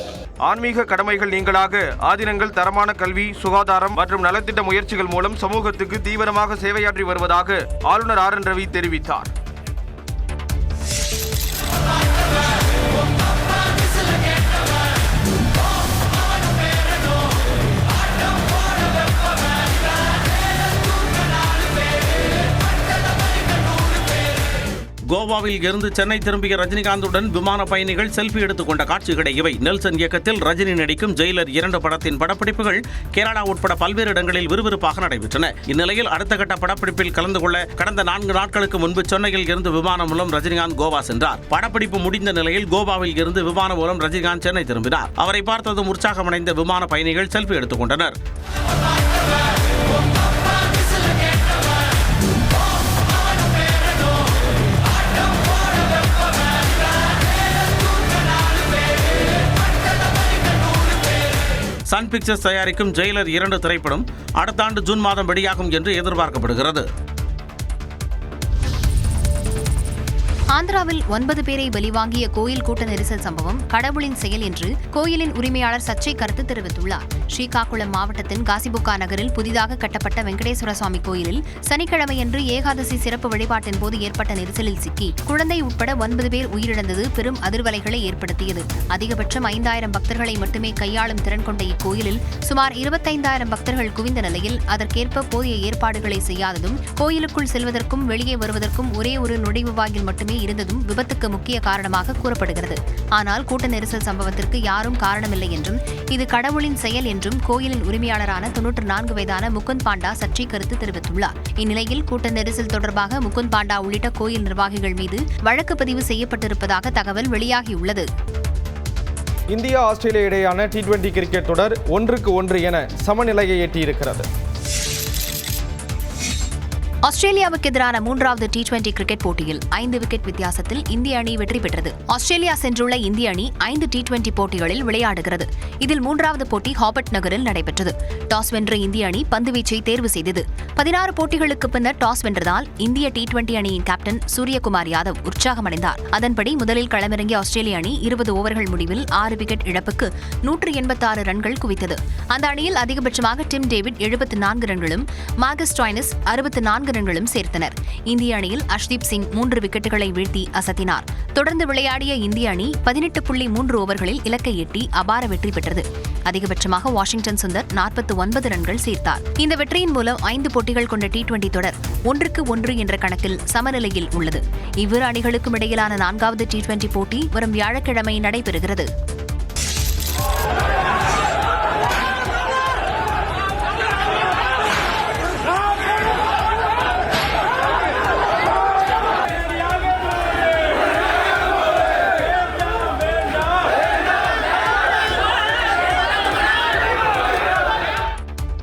ஆன்மீக கடமைகள் நீங்களாக ஆதீனங்கள் தரமான கல்வி, சுகாதாரம் மற்றும் நலத்திட்ட முயற்சிகள் மூலம் சமூகத்துக்கு தீவிரமாக சேவையாற்றி வருவதாக ஆளுநர் ஆர் என் ரவி தெரிவித்தார். கோவாவில் இருந்து சென்னை திரும்பிய ரஜினிகாந்துடன் விமான பயணிகள் செல்ஃபி எடுத்துக் கொண்ட காட்சிகளை இவை. நெல்சன் இயக்கத்தில் ரஜினி நடிக்கும் ஜெயிலர் 2 படத்தின் படப்பிடிப்புகள் கேரளா உட்பட பல்வேறு இடங்களில் விறுவிறுப்பாக நடைபெற்றன. இந்நிலையில் அடுத்த கட்ட படப்பிடிப்பில் கலந்து கொள்ள கடந்த 4 நாட்களுக்கு முன்பு சென்னையில் இருந்து விமானம் மூலம் ரஜினிகாந்த் கோவா சென்றார். படப்பிடிப்பு முடிந்த நிலையில் கோவாவில் இருந்து விமானம் மூலம் ரஜினிகாந்த் சென்னை திரும்பினார். அவரை பார்த்ததும் உற்சாகமடைந்த விமான பயணிகள் செல்ஃபி எடுத்துக் கொண்டனர். சன் பிக்சர்ஸ் தயாரிக்கும் ஜெயிலர் 2 திரைப்படம் அடுத்த ஆண்டு ஜூன் மாதம் வெளியாகும் என்று எதிர்பார்க்கப்படுகிறது. ஆந்திராவில் 9 பேரை பலிவாங்கிய கோயில் கூட்ட நெரிசல் சம்பவம் கடவுளின் செயல் என்று கோயிலின் உரிமையாளர் சர்ச்சை கருத்து தெரிவித்துள்ளார். ஸ்ரீகாக்குளம் மாவட்டத்தின் காசிபுக்கா நகரில் புதிதாக கட்டப்பட்ட வெங்கடேஸ்வர சுவாமி கோயிலில் சனிக்கிழமையன்று ஏகாதசி சிறப்பு வழிபாட்டின் போது ஏற்பட்ட நெரிசலில் சிக்கி குழந்தை உட்பட 9 பேர் உயிரிழந்தது பெரும் அதிர்வலைகளை ஏற்படுத்தியது. அதிகபட்சம் 5000 பக்தர்களை மட்டுமே கையாளும் திறன் கொண்ட இக்கோயிலில் சுமார் 25000 பக்தர்கள் குவிந்த நிலையில் அதற்கேற்ப போதிய ஏற்பாடுகளை செய்யாததும் கோயிலுக்குள் செல்வதற்கும் வெளியே வருவதற்கும் ஒரே ஒரு நுழைவு வாயில் மட்டுமே இருந்ததும் விபத்துக்கு முக்கிய காரணமாக கூறப்படுகிறது. ஆனால் கூட்ட நெரிசல் சம்பவத்திற்கு யாரும் காரணமில்லை என்றும் இது கடவுளின் செயல் என்றும் கோயிலின் உரிமையாளரான 94 வயதான முகுந்த் பாண்டா சர்ச்சை கருத்து தெரிவித்துள்ளார். இந்நிலையில் கூட்ட நெரிசல் தொடர்பாக முகுந்த் பாண்டா உள்ளிட்ட கோயில் நிர்வாகிகள் மீது வழக்கு பதிவு செய்யப்பட்டிருப்பதாக தகவல் வெளியாகியுள்ளது. இந்தியா ஆஸ்திரேலியா இடையேயான T20 கிரிக்கெட் தொடர் 1-1 என சமநிலையை எட்டியிருக்கிறது. ஆஸ்திரேலியாவுக்கு எதிரான 3வது T20 கிரிக்கெட் போட்டியில் 5 விக்கெட் வித்தியாசத்தில் இந்திய அணி வெற்றி பெற்றது. ஆஸ்திரேலியா சென்றுள்ள இந்திய அணி 5 T20 போட்டிகளில் விளையாடுகிறது. இதில் 3வது போட்டி ஹாபர்ட் நகரில் நடைபெற்றது. டாஸ் வென்ற இந்திய அணி பந்துவீச்சை தேர்வு செய்தது. 16 போட்டிகளுக்கு பின்னர் டாஸ் வென்றதால் இந்திய T20 அணியின் கேப்டன் சூரியகுமார் யாதவ் உற்சாகமடைந்தார். அதன்படி முதலில் களமிறங்கிய ஆஸ்திரேலிய அணி 20 ஓவர்கள் முடிவில் 6 விக்கெட் இழப்புக்கு 186 ரன்கள் குவித்தது. அந்த அணியில் அதிகபட்சமாக டிம் டேவிட் 74 ரன்களும் மார்கஸ் ஸ்டாய்னிஸ் 64 ரன்களும் சேர்த்தனர். இந்திய அணியில் அஷ்தீப் சிங் 3 விக்கெட்டுகளை வீழ்த்தி அசத்தினார். தொடர்ந்து விளையாடிய இந்திய அணி 18.3 ஓவர்களில் இலக்கை எட்டி அபார வெற்றி பெற்றது. அதிகபட்சமாக வாஷிங்டன் சுந்தர் 49 ரன்கள் சேர்த்தார். இந்த வெற்றியின் மூலம் 5 போட்டிகள் கொண்ட T20 தொடர் 1-1 என்ற கணக்கில் சமநிலையில் உள்ளது. இவ்விரு அணிகளுக்கும் இடையிலான 4வது T20 போட்டி வரும் வியாழக்கிழமை நடைபெறுகிறது.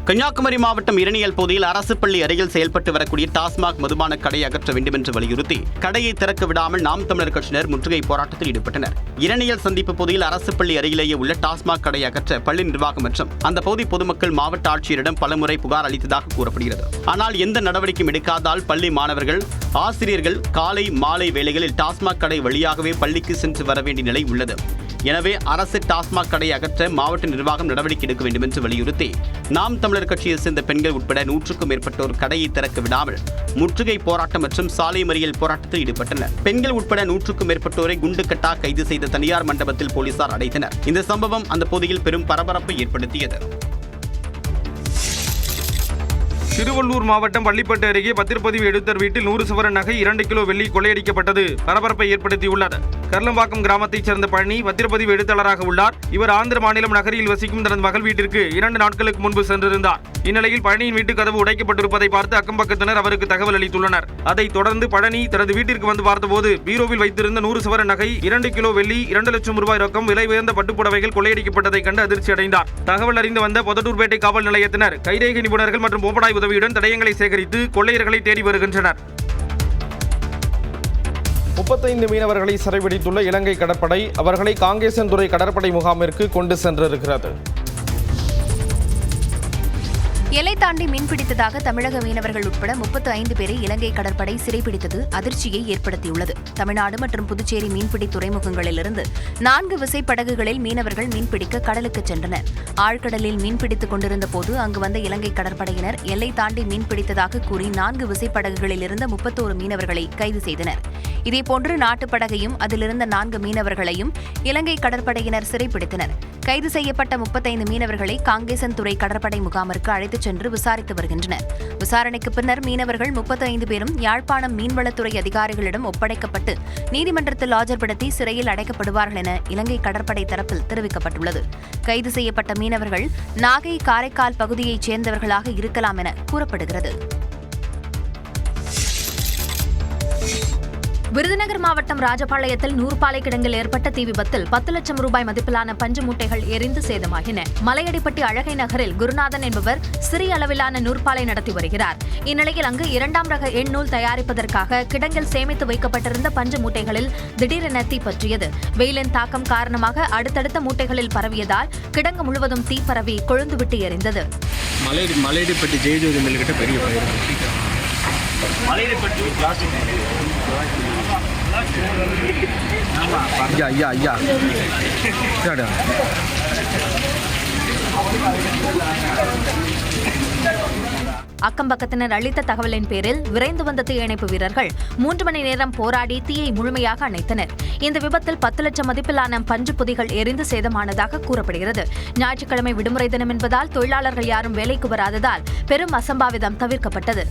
கன்னியாகுமரி மாவட்டம் இரணியல் பகுதியில் அரசு பள்ளி அருகில் செயல்பட்டு வரக்கூடிய டாஸ்மாக் மதுபான கடை அகற்ற வேண்டும் என்று வலியுறுத்தி கடையை திறக்க விடாமல் நாம் தமிழர் கட்சியினர் முற்றுகை போராட்டத்தில் ஈடுபட்டனர். இரணியல் சந்திப்பு பகுதியில் அரசு பள்ளி அருகிலேயே உள்ள டாஸ்மாக் கடை அகற்ற பள்ளி நிர்வாகம் மற்றும் அந்த பகுதி பொதுமக்கள் மாவட்ட ஆட்சியரிடம் பலமுறை புகார் அளித்ததாக கூறப்படுகிறது. ஆனால் எந்த நடவடிக்கையும் எடுக்காதால் பள்ளி மாணவர்கள் ஆசிரியர்கள் காலை மாலை வேளைகளில் டாஸ்மாக் கடை வழியாகவே பள்ளிக்கு சென்று வர வேண்டிய நிலை உள்ளது. எனவே அரசு டாஸ்மாக் கடை அகற்ற மாவட்ட நிர்வாகம் நடவடிக்கை எடுக்க வேண்டும் என்று வலியுறுத்தி நாம் தமிழர் கட்சியை சேர்ந்த பெண்கள் உட்பட 100க்கும் மேற்பட்டோர் கடையை திறக்க விடாமல் முற்றுகை போராட்டம் மற்றும் சாலை மறியல் போராட்டத்தில் ஈடுபட்டனர். பெண்கள் உட்பட 100க்கும் மேற்பட்டோரை குண்டுக்கட்டா கைது செய்த தனியார் மண்டபத்தில் போலீசார் அடைத்தனர். இந்த சம்பவம் அந்த பகுதியில் பெரும் பரபரப்பை ஏற்படுத்தியது. திருவள்ளூர் மாவட்டம் பள்ளிப்பட்டு அருகே பத்திரப்பதிவு எடுத்தர் வீட்டில் 100 சவரன் நகை 2 கிலோ வெள்ளி கொள்ளையடிக்கப்பட்டது பரபரப்பை ஏற்படுத்தியுள்ளது. கர்லம்பாக்கம் கிராமத்தைச் சேர்ந்த பழனி பத்திரப்பதிவு எழுத்தாளராக உள்ளார். இவர் ஆந்திர மாநிலம் நகரில் வசிக்கும் தனது மகள் வீட்டிற்கு 2 நாட்களுக்கு முன்பு சென்றிருந்தார். இந்நிலையில் பழனியின் வீட்டு கதவு உடைக்கப்பட்டிருப்பதை பார்த்து அக்கம்பக்கத்தினர் அவருக்கு தகவல் அளித்துள்ளனர். அதைத் தொடர்ந்து பழனி தனது வீட்டிற்கு வந்து பார்த்தபோது பீரோவில் வைத்திருந்த 100 சவரன் நகை 2 கிலோ வெள்ளி 2 லட்சம் ரூபாய் ரொக்கம் விலை உயர்ந்த பட்டுப்புடவைகள் கொள்ளையடிக்கப்பட்டதை கண்டு அதிர்ச்சி அடைந்தார். தகவல் அறிந்து வந்த பொதட்டூர்பேட்டை காவல் நிலையத்தினர் கைரேகை நிபுணர்கள் மற்றும் பொம்படாய் உதவியுடன் தடயங்களை சேகரித்து கொள்ளையர்களை தேடி வருகின்றனர். 35 மீனவர்களை சிறைபிடித்துள்ள இலங்கை கடற்படை அவர்களை காங்கேசன்துறை கடற்படை முகாமிற்கு கொண்டு சென்றிருக்கிறது. எல்லை தாண்டி மீன்பிடித்ததாக தமிழக மீனவர்கள் உட்பட 35 பேரை இலங்கை கடற்படை சிறைப்பிடித்தது அதிர்ச்சியை ஏற்படுத்தியுள்ளது. தமிழ்நாடு மற்றும் புதுச்சேரி மீன்பிடி துறைமுகங்களிலிருந்து 4 விசைப்படகுகளில் மீனவர்கள் மீன்பிடிக்க கடலுக்கு சென்றனர். ஆழ்கடலில் மீன்பிடித்துக் கொண்டிருந்த போது அங்கு வந்த இலங்கை கடற்படையினர் எல்லை தாண்டி மீன்பிடித்ததாக கூறி 4 விசைப்படகுகளில் இருந்த 31 மீனவர்களை கைது செய்தனர். இதேபோன்று நாட்டுப்படகையும் அதிலிருந்த 4 மீனவர்களையும் இலங்கை கடற்படையினர் சிறைப்பிடித்தனர். கைது செய்யப்பட்ட 35 மீனவர்களை காங்கேசன்துறை கடற்படை முகாமிற்கு அழைத்துச் சென்று விசாரித்து வருகின்றனர். விசாரணைக்கு பின்னர் மீனவர்கள் 35 பேரும் யாழ்ப்பாணம் மீன்வளத்துறை அதிகாரிகளிடம் ஒப்படைக்கப்பட்டு நீதிமன்றத்தில் ஆஜர்படுத்தி சிறையில் அடைக்கப்படுவார்கள் என இலங்கை கடற்படை தரப்பில் தெரிவிக்கப்பட்டுள்ளது. கைது செய்யப்பட்ட மீனவர்கள் நாகை, காரைக்கால் பகுதியைச் சேர்ந்தவர்களாக இருக்கலாம் என கூறப்படுகிறது. விருதுநகர் மாவட்டம் ராஜபாளையத்தில் நூற்பாலை கிடங்கில் ஏற்பட்ட தீ விபத்தில் 10 லட்சம் ரூபாய் மதிப்பிலான பஞ்சு மூட்டைகள் எரிந்து சேதமாகின. மலையடிப்பட்டி அழகை நகரில் குருநாதன் என்பவர் சிறிய அளவிலான நூற்பாலை நடத்தி வருகிறார். இந்நிலையில் அங்கு 2ஆம் ரக எண்ணூல் தயாரிப்பதற்காக கிடங்கில் சேமித்து வைக்கப்பட்டிருந்த பஞ்சு மூட்டைகளில் திடீரென தீ பற்றியது. வெயிலின் தாக்கம் காரணமாக அடுத்தடுத்த மூட்டைகளில் பரவியதால் கிடங்கு முழுவதும் தீ பரவி கொழுந்துவிட்டு எரிந்தது. மலையடிப்பட்டி ஜெயஜோதி மில்கிட்ட பெரிய அக்கம்பக்கத்தினர் அளித்த தகவலின் பேரில் விரைந்து வந்த தீயணைப்பு வீரர்கள் 3 மணி நேரம் போராடி தீயை முழுமையாக அணைத்தனர். இந்த விபத்தில் 10 லட்சம் மதிப்பிலான பஞ்சு பொதிகள் எரிந்து சேதமானதாக கூறப்படுகிறது. ஞாயிற்றுக்கிழமை விடுமுறை தினம் என்பதால் தொழிலாளர்கள் யாரும் வேலைக்கு வராததால் பெரும் அசம்பாவிதம் தவிர்க்கப்பட்டது.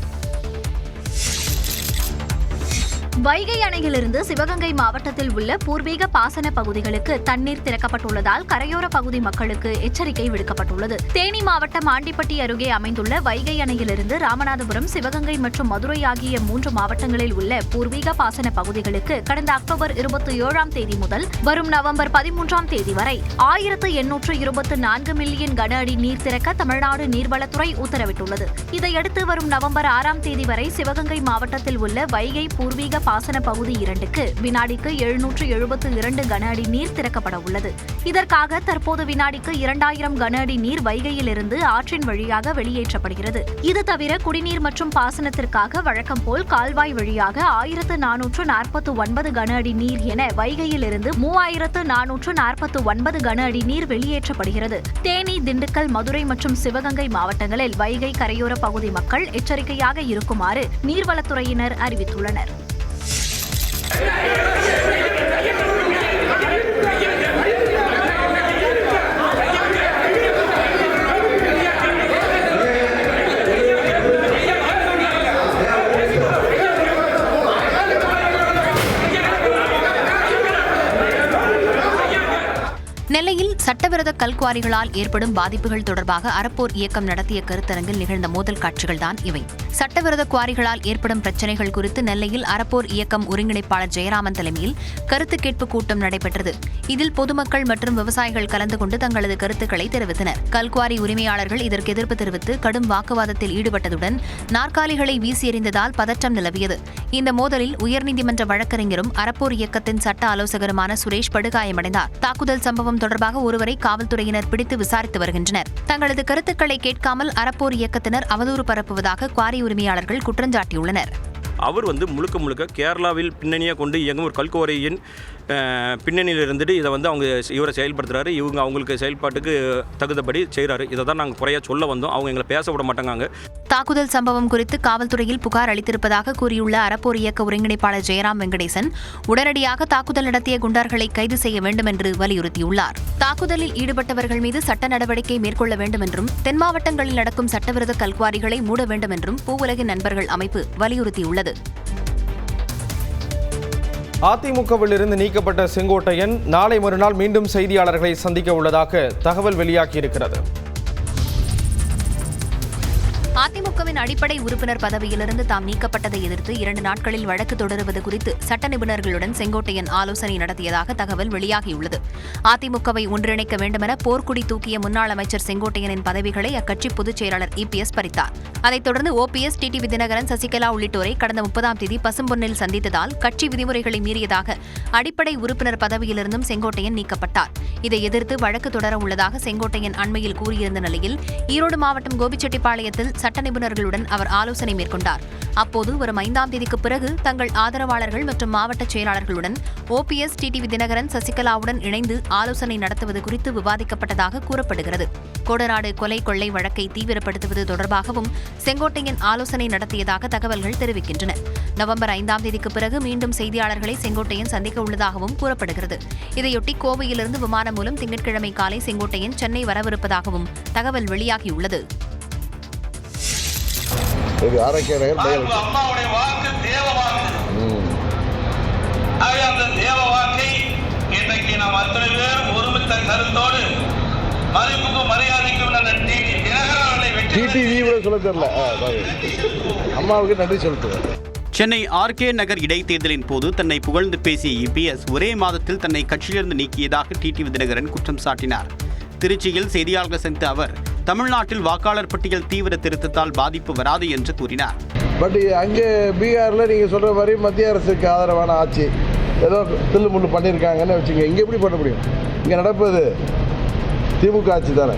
வைகை அணையிலிருந்து சிவகங்கை மாவட்டத்தில் உள்ள பூர்வீக பாசன பகுதிகளுக்கு தண்ணீர் திறக்கப்பட்டுள்ளதால் கரையோர பகுதி மக்களுக்கு எச்சரிக்கை விடுக்கப்பட்டுள்ளது. தேனி மாவட்டம் ஆண்டிப்பட்டி அருகே அமைந்துள்ள வைகை அணையிலிருந்து ராமநாதபுரம், சிவகங்கை மற்றும் மதுரை ஆகிய 3 மாவட்டங்களில் உள்ள பூர்வீக பாசன பகுதிகளுக்கு கடந்த அக்டோபர் 27ஆம் தேதி முதல் வரும் நவம்பர் 13ஆம் தேதி வரை 1824 மில்லியன் கன அடி நீர் திறக்க தமிழ்நாடு நீர்வளத்துறை உத்தரவிட்டுள்ளது. இதையடுத்து வரும் நவம்பர் 6ஆம் தேதி வரை சிவகங்கை மாவட்டத்தில் உள்ள வைகை பூர்வீக பாசன பகுதி 2க்கு வினாடிக்கு 772 கன அடி நீர் திறக்கப்பட உள்ளது. இதற்காக தற்போது வினாடிக்கு 2000 கன அடி நீர் வைகையிலிருந்து ஆற்றின் வழியாக வெளியேற்றப்படுகிறது. இது தவிர குடிநீர் மற்றும் பாசனத்திற்காக வழக்கம் போல் கால்வாய் வழியாக 1449 கன அடி நீர் என வைகையிலிருந்து 3449 கன அடி நீர் வெளியேற்றப்படுகிறது. தேனி, திண்டுக்கல், மதுரை மற்றும் சிவகங்கை மாவட்டங்களில் வைகை கரையோர பகுதி மக்கள் எச்சரிக்கையாக இருக்குமாறு நீர்வளத்துறையினர் அறிவித்துள்ளனர். நெல்லையில் சட்டவிரோத கல்குவாரிகளால் ஏற்படும் பாதிப்புகள் தொடர்பாக அறப்போர் இயக்கம் நடத்திய கருத்தரங்கில் நிகழ்ந்த மோதல் காட்சிகள்தான் இவை. சட்டவிரோத குவாரிகளால் ஏற்படும் பிரச்சினைகள் குறித்து நெல்லையில் அறப்போர் இயக்கம் ஒருங்கிணைப்பாளர் ஜெயராமன் தலைமையில் கருத்து கேட்பு கூட்டம் நடைபெற்றது. இதில் பொதுமக்கள் மற்றும் விவசாயிகள் கலந்து கொண்டு தங்களது கருத்துக்களை தெரிவித்தனர். கல்குவாரி உரிமையாளர்கள் இதற்கு எதிர்ப்பு தெரிவித்து கடும் வாக்குவாதத்தில் ஈடுபட்டதுடன் நாற்காலிகளை வீசி எறிந்ததால் பதற்றம் நிலவியது. இந்த மோதலில் உயர்நீதிமன்ற வழக்கறிஞரும் அறப்போர் இயக்கத்தின் சட்ட ஆலோசகருமான சுரேஷ் படுகாயமடைந்தார். தாக்குதல் சம்பவம் தொடர்பாக ஒருவரை காவல்துறையினர் பிடித்து விசாரித்து வருகின்றனர். தங்களது கருத்துக்களை கேட்காமல் அறப்போர் இயக்கத்தினர் அவதூறு பரப்புவதாக குவாரி உரிமையாளர்கள் குற்றஞ்சாட்டியுள்ளனர். அவர் முழுக்க கேரளாவில் பின்னணியாக கொண்டு இயங்கும் ஒரு கல்குவாரியின் பின்னணியில் இருந்துட்டு இதை அவங்க இவரை செயல்படுத்துகிறாரு. இவங்க அவங்களுக்கு செயல்பாட்டுக்கு தகுந்தபடி செய்கிறாரு. இதை தான் நாங்கள் குறையாக சொல்ல வந்தோம். அவங்க எங்களை பேச விட மாட்டாங்க. தாக்குதல் சம்பவம் குறித்து காவல்துறையில் புகார் அளித்திருப்பதாக கூறியுள்ள அறப்போர் இயக்க ஒருங்கிணைப்பாளர் ஜெயராம் வெங்கடேசன் உடனடியாக தாக்குதல் நடத்திய குண்டர்களை கைது செய்ய வேண்டும் என்று வலியுறுத்தியுள்ளார். தாக்குதலில் ஈடுபட்டவர்கள் மீது சட்ட நடவடிக்கை மேற்கொள்ள வேண்டும் என்றும் தென் மாவட்டங்களில் நடக்கும் சட்டவிரோத கல்குவாரிகளை மூட வேண்டும் என்றும் பூவுலகின் நண்பர்கள் அமைப்பு வலியுறுத்தியுள்ளது. அதிமுகவிலிருந்து நீக்கப்பட்ட செங்கோட்டையன் நாளை மறுநாள் மீண்டும் செய்தியாளர்களை சந்திக்க உள்ளதாக தகவல் வெளியாகியிருக்கிறது. அதிமுகவின் அடிப்படை உறுப்பினர் பதவியிலிருந்து தாம் நீக்கப்பட்டதை எதிர்த்து 2 நாட்களில் வழக்கு தொடருவது குறித்து சட்ட நிபுணர்களுடன் செங்கோட்டையன் ஆலோசனை நடத்தியதாக தகவல் வெளியாகியுள்ளது. அதிமுகவை ஒன்றிணைக்க வேண்டுமென போர்க்குடி தூக்கிய முன்னாள் அமைச்சர் செங்கோட்டையனின் பதவிகளை அக்கட்சி பொதுச் செயலாளர் EPS பறித்தார். அதைத் தொடர்ந்து OPS, டிடிவி தினகரன், சசிகலா உள்ளிட்டோரை கடந்த 30ஆம் தேதி பசும்பொன்னில் சந்தித்ததால் கட்சி விதிமுறைகளை மீறியதாக அடிப்படை உறுப்பினர் பதவியிலிருந்தும் செங்கோட்டையன் நீக்கப்பட்டார். இதை எதிர்த்து வழக்கு தொடர உள்ளதாக செங்கோட்டையன் அண்மையில் கூறியிருந்த நிலையில் ஈரோடு மாவட்டம் கோபிச்செட்டிப்பாளையத்தில் சட்ட நிபுணர்களுடன் அவர் ஆலோசனை மேற்கொண்டார். அப்போது வரும் 5ஆம் தேதிக்கு பிறகு தங்கள் ஆதரவாளர்கள் மற்றும் மாவட்ட செயலாளர்களுடன் OPS, டிடிவி தினகரன், சசிகலாவுடன் இணைந்து ஆலோசனை நடத்துவது குறித்து விவாதிக்கப்பட்டதாக கூறப்படுகிறது. கோடநாடு கொலை கொள்ளை வழக்கை தீவிரப்படுத்துவது தொடர்பாகவும் செங்கோட்டையன் ஆலோசனை நடத்தியதாக தகவல்கள் தெரிவிக்கின்றன. நவம்பர் 5ஆம் தேதிக்கு பிறகு மீண்டும் செய்தியாளர்களை செங்கோட்டையன் சந்திக்க உள்ளதாகவும் கூறப்படுகிறது. இதையொட்டி கோவையிலிருந்து விமானம் மூலம் திங்கட்கிழமை காலை செங்கோட்டையன் சென்னை வரவிருப்பதாகவும் தகவல் வெளியாகியுள்ளது. சென்னை ஆர்கே நகர் இடைத்தேர்தலின் போது தன்னை புகழ்ந்து பேசிய இபிஎஸ் ஒரே மாதத்தில் தன்னை கட்சியிலிருந்து நீக்கியதாக டிடிவி தினகரன் குற்றம் சாட்டினார். திருச்சியில் செய்தியாளர்கள் சந்தித்த அவர் தமிழ்நாட்டில் வாக்காளர் பட்டியல் தீவிர திருத்தத்தால் பாதிப்பு வராது என்று கூறினார். பட் அங்கே பீகாரில் நீங்கள் சொல்கிற மாதிரி மத்திய அரசுக்கு ஆதரவான ஆட்சி ஏதோ தில்லு முள்ளு பண்ணியிருக்காங்கன்னு வச்சுங்க. இங்கே எப்படி பண்ண முடியும்? இங்கே நடப்பது திமுக ஆட்சி தானே.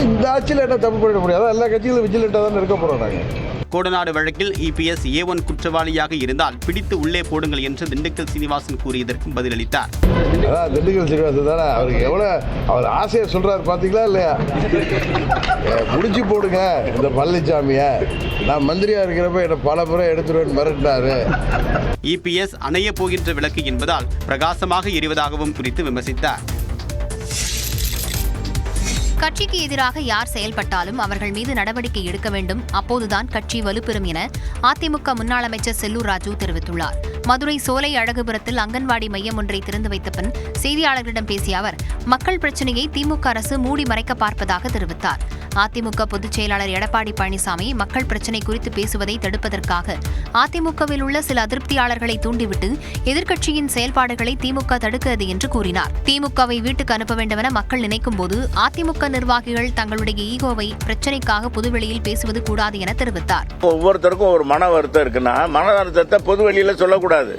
இந்த ஆட்சியில் என்ன தப்பு பண்ணிட முடியாது? எல்லா கட்சிகளும் விஜிலண்டாக தானே இருக்க போகிறோம் நாங்கள். கோடநாடு வழக்கில் இபிஎஸ் A1 குற்றவாளியாக இருந்தால் பிடித்து உள்ளே போடுங்கள் என்று திண்டுக்கல் சீனிவாசன் கூறியதற்கும் பதிலளித்தார். அதான் திண்டுக்கல் சீனிவாசன் தானே அவருக்கு எவ்வளோ அவர் ஆசையை சொல்கிறார் பார்த்தீங்களா இல்லையா? முடிச்சு போடுங்க இந்த பழனிசாமியை, நான் மந்திரியாக இருக்கிறப்ப என்னை பல முறை எடுத்துருவேன் மிரட்டினாரு. இபிஎஸ் அணைய போகின்ற விளக்கு என்பதால் பிரகாசமாக எரிவதாகவும் குறித்து விமர்சித்தார். கட்சிக்கு எதிராக யார் செயல்பட்டாலும் அவர்கள் மீது நடவடிக்கை எடுக்க வேண்டும், அப்போதுதான் கட்சி வலுப்பெறும் என அதிமுக முன்னாள் அமைச்சர் செல்லூர் ராஜு தெரிவித்துள்ளார். மதுரை சோலை அழகுபுரத்தில் அங்கன்வாடி மையம் ஒன்றை திறந்து வைத்த பின் செய்தியாளர்களிடம் பேசிய அவர் மக்கள் பிரச்சினையை திமுக அரசு மூடி மறைக்க பார்ப்பதாக தெரிவித்தார். அதிமுக பொதுச் செயலாளர் எடப்பாடி பழனிசாமி மக்கள் பிரச்சினை குறித்து பேசுவதை தடுப்பதற்காக அதிமுகவில் உள்ள சில அதிருப்தியாளர்களை தூண்டிவிட்டு எதிர்க்கட்சியின் செயல்பாடுகளை திமுக தடுக்கிறது என்று கூறினார். திமுகவை வீட்டுக்கு அனுப்ப வேண்டும் என மக்கள் நினைக்கும் போது அதிமுக நிர்வாகிகள் தங்களுடைய ஈகோவை பிரச்சினைக்காக பொதுவெளியில் பேசுவது கூடாது என தெரிவித்தார். ஒவ்வொருத்தருக்கும் ஒரு மன வருத்தம் இருக்குன்னா மன வருத்தத்தை பொதுவெளியில சொல்லக்கூடாது.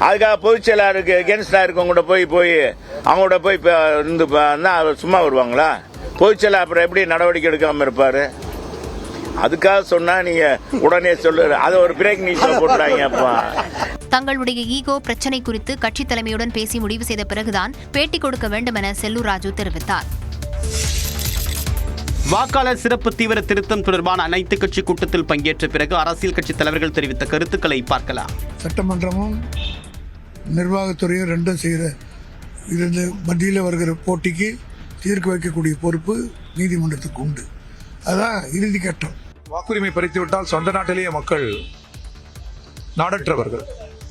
அதுக்காக பொதுச் செயலாளருக்கு எகென்ஸ்டா இருக்கவங்க போய் அவங்களோட போய் சும்மா வருவாங்களா? பொதுச் செயலாளர் அப்புறம் எப்படி நடவடிக்கை எடுக்காம இருப்பாரு? அதுக்காக சொன்னா நீங்க உடனே சொல்லு, அதை ஒரு பிரேக் நியூஸ்ல போட்டுறாங்க. தங்களுடைய ஈகோ பிரச்சினை குறித்து கட்சி தலைமையுடன் பேசி முடிவு செய்த பிறகுதான் பேட்டி கொடுக்க வேண்டும் என செல்லூர் ராஜு தெரிவித்தார். வாக்காளர் சிறப்பு தீவிர திருத்தம் தொடர்பான அனைத்து கட்சி கூட்டத்தில் பங்கேற்ற பிறகு அரசியல் கட்சி தலைவர்கள் தெரிவித்த கருத்துக்களை பார்க்கலாம். சட்டமன்றமும் நிர்வாகத்துறையும் ரெண்டும் செய்கிற இது மத்தியில் வருகிற போட்டிக்கு தீர்க்க வைக்கக்கூடிய பொறுப்பு நீதிமன்றத்துக்கு உண்டு. அதுதான் இறுதி கட்டம். வாக்குரிமை பறித்துவிட்டால் சொந்த நாட்டிலேயே மக்கள் நாடற்றவர்கள்,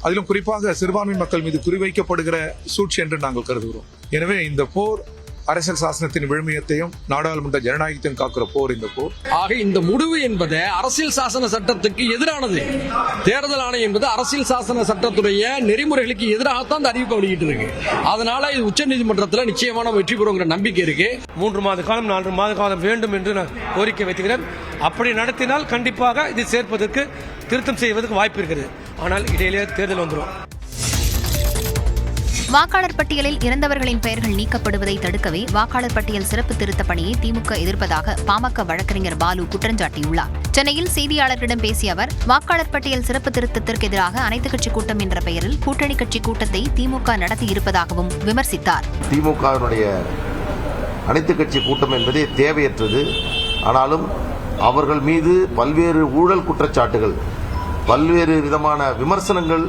அதிலும் குறிப்பாக சிறுபான்மை மக்கள் மீது குறிவைக்கப்படுகிற சூழ்ச்சி என்று நாங்கள் கருதுகிறோம். எனவே இந்த போர் அரசியல் சாசனத்தின் விழுமியத்தையும் நாடாளுமன்ற ஜனநாயகத்தையும் காக்கிற போர் இந்த போர். ஆக இந்த முடிவு என்பது அரசியல் சாசன சட்டத்துக்கு எதிரானது. தேர்தல் ஆணையம் என்பது அரசியல் சாசன சட்டத்துடைய நெறிமுறைகளுக்கு எதிராகத்தான் இந்த அறிவிப்பை வெளியிட்டு இருக்கு. அதனால இது உச்சநீதிமன்றத்தில் நிச்சயமான வெற்றி பெறுங்கிற நம்பிக்கை இருக்கு. 3 மாத காலம் 4 மாத காலம் வேண்டும் என்று நான் கோரிக்கை வைத்துக்கிறேன். அப்படி நடத்தினால் கண்டிப்பாக இது சேர்ப்பதற்கு திருத்தம் செய்வதற்கு வாய்ப்பு இருக்கிறது. ஆனால் இடையிலே தேர்தல் வந்துடும். வாக்காளர் பட்டியலில் இறந்தவர்களின் பெயர்கள் நீக்கப்படுவதை தடுக்கவே வாக்காளர் பட்டியல் சிறப்பு திருத்த பணியை திமுக எதிர்ப்பதாக பாமக வழக்கறிஞர் பாலு குற்றஞ்சாட்டியுள்ளார். சென்னையில் செய்தியாளர்களிடம் பேசிய அவர் வாக்காளர் பட்டியல் சிறப்பு திருத்தத்திற்கு எதிராக அனைத்துக் கட்சி கூட்டம் என்ற பெயரில் கூட்டணி கட்சி கூட்டத்தை திமுக நடத்தி இருப்பதாகவும் விமர்சித்தார். திமுகவினுடைய அனைத்துக் கட்சி கூட்டம் என்பதே தேவையற்றது. ஆனாலும் அவர்கள் மீது பல்வேறு ஊழல் குற்றச்சாட்டுகள், பல்வேறு விதமான விமர்சனங்கள்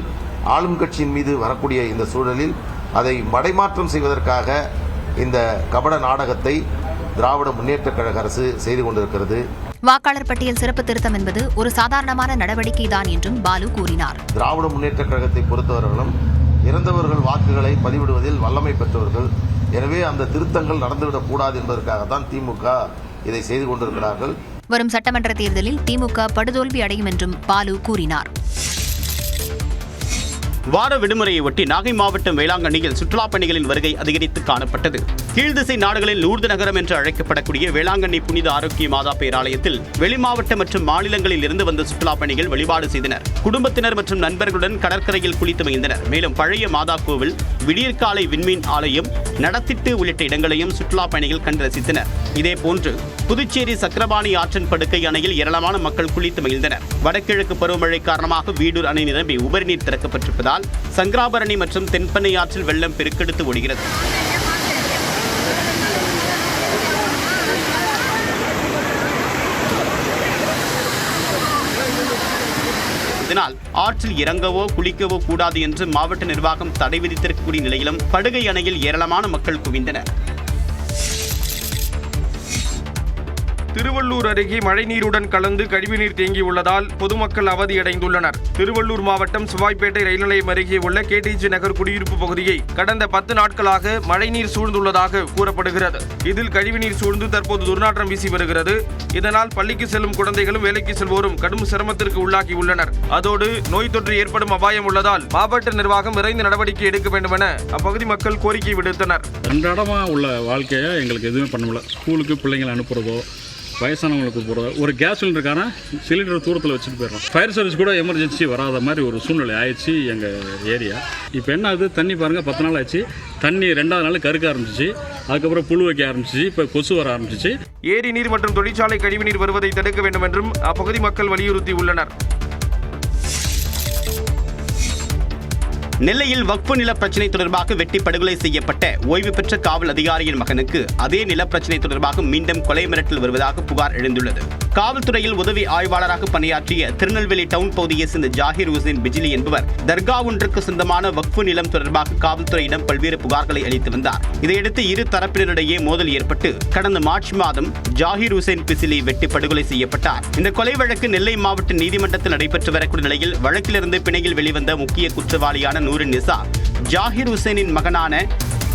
ஆளும் கட்சியின் மீது வரக்கூடிய இந்த சூழலில் அதை மடைமாற்றம் செய்வதற்காக இந்த கபட நாடகத்தை திராவிட முன்னேற்றக் கழக அரசு செய்து கொண்டிருக்கிறது. வாக்காளர் பட்டியல் சிறப்பு திருத்தம் என்பது ஒரு சாதாரணமான நடவடிக்கைதான் என்றும் பாலு கூறினார். திராவிட முன்னேற்றக் கழகத்தை பொறுத்தவர்களும் இறந்தவர்கள் வாக்குகளை பதிவிடுவதில் வல்லமை பெற்றவர்கள். எனவே அந்த திருத்தங்கள் நடந்துவிடக் கூடாது என்பதற்காகத்தான் திமுக இதை செய்து கொண்டிருக்கிறார்கள். வரும் சட்டமன்ற தேர்தலில் திமுக படுதோல்வி அடையும் என்றும் பாலு கூறினார். வார விடுமுறையை ஒட்டி நாகை மாவட்டம் வேளாங்கண்ணியில் சுற்றுலாப் பயணிகளின் வருகை அதிகரித்து காணப்பட்டது. கீழ்திசை நாடுகளில் லூர்து நகரம் என்று அழைக்கப்படக்கூடிய வேளாங்கண்ணி புனித ஆரோக்கிய மாதா பேராலயத்தில் வெளிமாவட்ட மற்றும் மாநிலங்களில் இருந்து வந்த சுற்றுலாப் பயணிகள் வழிபாடு செய்தனர். குடும்பத்தினர் மற்றும் நண்பர்களுடன் கடற்கரையில் குளித்து மகிழ்ந்தனர். மேலும் பழைய மாதா கோவில், விடியற்காலை விண்மீன் ஆலயம், நடத்திட்டு உள்ளிட்ட இடங்களையும் சுற்றுலாப் பயணிகள் கண்டு ரசித்தனர். இதேபோன்று புதுச்சேரி சக்கரபாணி ஆற்றின் படுக்கை அணையில் ஏராளமான மக்கள் குளித்து மகிழ்ந்தனர். வடகிழக்கு பருவமழை காரணமாக வீடூர் அணை நிரம்பி உபரிநீர் திறக்கப்பட்டிருப்பதால் சங்கராபரணி மற்றும் தென்பெண்ணை ஆற்றில் வெள்ளம் பெருக்கெடுத்து ஓடுகிறது. இருப்பதனால் ஆற்றில் இறங்கவோ குளிக்கவோ கூடாது என்று மாவட்ட நிர்வாகம் தடை விதித்திருக்கக்கூடிய நிலையிலும் படுகை அணையில் ஏராளமான மக்கள் குவிந்தனர். திருவள்ளூர் அருகே மழைநீருடன் கலந்து கழிவுநீர் தேங்கியுள்ளதால் பொதுமக்கள் அவதியடைந்துள்ளனர். திருவள்ளூர் மாவட்டம் சிவாய்ப்பேட்டை ரயில் நிலையம் அருகே உள்ள கேடிஜி நகர் குடியிருப்பு பகுதியை கடந்த 10 நாட்களாக மழைநீர் சூழ்ந்துள்ளதாக கூறப்படுகிறது. இதில் கழிவுநீர் சூழ்ந்து தற்போது துர்நாற்றம் வீசி வருகிறது. இதனால் பள்ளிக்கு செல்லும் குழந்தைகளும் வேலைக்கு செல்வோரும் கடும் சிரமத்திற்கு உள்ளாகியுள்ளனர். அதோடு நோய் தொற்று ஏற்படும் அபாயம் உள்ளதால் மாவட்ட நிர்வாகம் விரைந்து நடவடிக்கை எடுக்க வேண்டும் என அப்பகுதி மக்கள் கோரிக்கை விடுத்தனர். அன்றாடமா உள்ள வாழ்க்கையை எங்களுக்கு எதுவுமே பண்ண முடியல. ஸ்கூலுக்கு பிள்ளைங்களை அனுப்புறதோ, வயசானவங்களுக்கு போகிறதோ, ஒரு கேஸ் சிலிண்டருக்கான சிலிண்டர் தூரத்தில் வச்சுட்டு போயிடுறோம். ஃபயர் சர்வீஸ் கூட எமர்ஜென்சி வராத மாதிரி ஒரு சூழ்நிலை ஆயிடுச்சு எங்கள் ஏரியா. இப்போ என்ன ஆகுது, தண்ணி பாருங்கள் 10 நாள் ஆச்சு, தண்ணி 2வது நாள் கருக்க ஆரம்பிச்சிச்சு, அதுக்கப்புறம் புழு வைக்க ஆரம்பிச்சிச்சு, இப்போ கொசு வர ஆரம்பிச்சிச்சு. ஏரி நீர் மற்றும் தொழிற்சாலை கழிவுநீர் வருவதை தடுக்க வேண்டும் என்றும் அப்பகுதி மக்கள் வலியுறுத்தி உள்ளனர். நெல்லையில் வக்ஃபு நில பிரச்சினை தொடர்பாக வெட்டி படுகொலை செய்யப்பட்ட ஓய்வு பெற்ற காவல் அதிகாரியின் மகனுக்கு அதே நில பிரச்சினை தொடர்பாக மீண்டும் கொலை மிரட்டல் வருவதாக புகார் எழுந்துள்ளது. காவல்துறையில் உதவி ஆய்வாளராக பணியாற்றிய திருநெல்வேலி டவுன் பகுதியைச் சேர்ந்த ஜாகிர் ஹுசேன் பிஜிலி என்பவர் தர்கா ஒன்றுக்கு சொந்தமான வக்ஃபு நிலம் தொடர்பாக காவல்துறையிடம் பல்வேறு புகார்களை அளித்து வந்தார். இதையடுத்து இரு தரப்பினரிடையே மோதல் ஏற்பட்டு கடந்த மார்ச் மாதம் ஜாகிர் ஹுசேன் பிஜிலி வெட்டி படுகொலை செய்யப்பட்டார். இந்த கொலை வழக்கு நெல்லை மாவட்ட நீதிமன்றத்தில் நடைபெற்று வரக்கூடிய நிலையில் வழக்கிலிருந்து பிணையில் வெளிவந்த முக்கிய குற்றவாளியான நூரின் நிசா ஜாகிர் ஹுசேனின் மகனான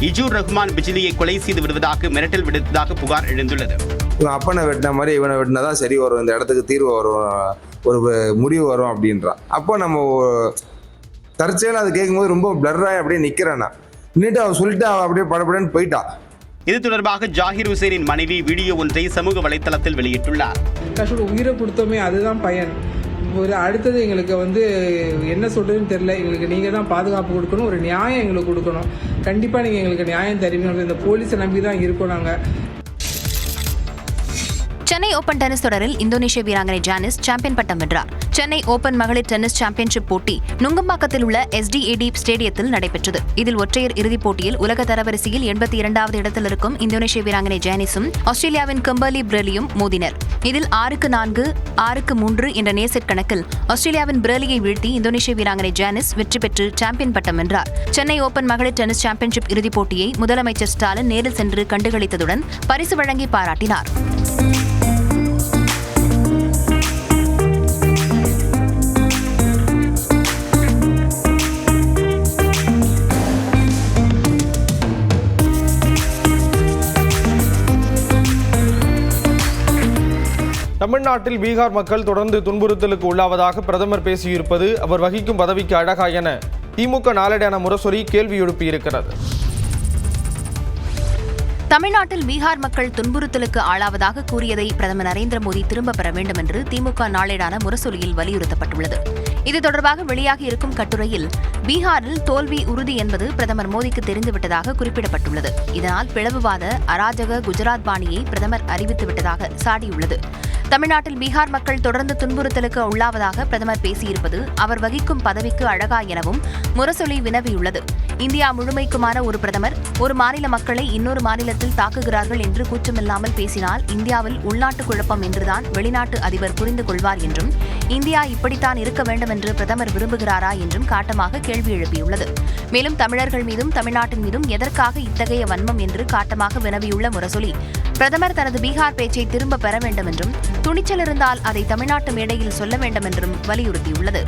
இஜூர் ரஹ்மான் பிஜிலியை கொலை செய்து விடுவதாக மிரட்டல் விடுத்ததாக புகார் எழுந்துள்ளது. இவன் அப்பனை வெட்டின மாதிரி இவனை வெட்டினாதான் சரி வரும், இந்த இடத்துக்கு தீர்வு வரும், ஒரு முடிவு வரும் அப்படின்றான். அப்போ நம்ம தற்செயலாக அது கேட்கும்போது ரொம்ப பிளர்ராக அப்படியே நிற்கிறேன்னா நின்றுட்டு அவன் சொல்லிட்டு அவன் அப்படியே படப்படன்னு போயிட்டா. இது தொடர்பாக ஜாகிர் ஹுசேனின் மனைவி வீடியோ ஒன்றை சமூக வலைதளத்தில் வெளியிட்டுள்ளார். உயிரை கொடுத்தோமே அதுதான் பயன். ஒரு அடுத்தது எங்களுக்கு என்ன சொல்றதுன்னு தெரியல. எங்களுக்கு நீங்க தான் பாதுகாப்பு கொடுக்கணும், ஒரு நியாயம் எங்களுக்கு கொடுக்கணும். கண்டிப்பா நீங்க எங்களுக்கு நியாயம் தருவீங்க. இந்த போலீஸை நம்பி தான் இருக்கோம் நாங்க. சென்னை ஓபன் டென்னிஸ் தொடரில் இந்தோனேஷிய வீராங்கனை ஜானிஸ் சாம்பியன் பட்டம் வென்றார். சென்னை ஓபன் மகளிர் டென்னிஸ் சாம்பியன்ஷிப் போட்டி நுங்கம்பாக்கத்தில் உள்ள SDAD ஸ்டேடியத்தில் நடைபெற்றது. இதில் ஒற்றையர் இறுதிப் போட்டியில் உலக தரவரிசையில் 82வது இடத்தில் இருக்கும் இந்தோனேஷிய வீராங்கனை ஜானிஸும் ஆஸ்திரேலியாவின் கிம்பர்லி பிரேலியும் மோதினர். இதில் 6-4, 6-3 என்ற நேர் கணக்கில் ஆஸ்திரேலியாவின் பிரேலியை வீழ்த்தி இந்தோனேஷிய வீராங்கனை ஜானிஸ் வெற்றி பெற்று சாம்பியன் பட்டம் வென்றார். சென்னை ஓபன் மகளிர் டென்னிஸ் சாம்பியன்ஷிப் இறுதிப் போட்டியை முதலமைச்சர் ஸ்டாலின் நேரில் சென்று கண்டுகளித்ததுடன் பரிசு வழங்கி பாராட்டினார். தமிழ்நாட்டில் பீகார் மக்கள் தொடர்ந்து துன்புறுத்தலுக்கு உள்ளாவதாக பிரதமர் பேசியிருப்பது அவர் வகிக்கும் பதவிக்கு அழகா என திமுக நாளேடான முரசொலி கேள்வி எழுப்பியிருக்கிறது. தமிழ்நாட்டில் பீகார் மக்கள் துன்புறுத்தலுக்கு ஆளாவதாக கூறியதை பிரதமர் நரேந்திர மோடி திரும்பப் பெற வேண்டும் என்று திமுக நாளேடான முரசொலியில் வலியுறுத்தப்பட்டுள்ளது. இது தொடர்பாக வெளியாகி இருக்கும் கட்டுரையில் பீகாரில் தோல்வி உறுதி என்பது பிரதமர் மோடிக்கு தெரிந்துவிட்டதாக குறிப்பிடப்பட்டுள்ளது. இதனால் பிளவுவாத அராஜக குஜராத் பாணியை பிரதமர் அறிவித்துவிட்டதாக சாடியுள்ளது. தமிழ்நாட்டில் பீகார் மக்கள் தொடர்ந்து துன்புறுத்தலுக்கு உள்ளாவதாக பிரதமர் பேசியிருப்பது அவர் வகிக்கும் பதவிக்கு அழகா எனவும் முரசொலி வினவியுள்ளது. இந்தியா முழுமைக்குமான ஒரு பிரதமர் ஒரு மாநில மக்களை இன்னொரு மாநிலத்தில் தாக்குகிறார்கள் என்று கூச்சமில்லாமல் பேசினால் இந்தியாவில் உள்நாட்டு குழப்பம் என்றுதான் வெளிநாட்டு அதிபர் புரிந்து கொள்வார் என்றும் இந்தியா இப்படித்தான் இருக்க வேண்டும் என்று பிரதமர் விரும்புகிறாரா என்றும் காட்டமாக கேள்வி எழுப்பியுள்ளது. மேலும் தமிழர்கள் மீதும் தமிழ்நாட்டின் மீதும் எதற்காக இத்தகைய வன்மம் என்று காட்டமாக வினவியுள்ள முரசொலி பிரதமர் தனது பீகார் பேச்சை திரும்ப பெற வேண்டும் என்றும் துணிச்சல் இருந்தால் அதை தமிழ்நாட்டு மேடையில் சொல்ல வேண்டும் என்றும் வலியுறுத்தியுள்ளது.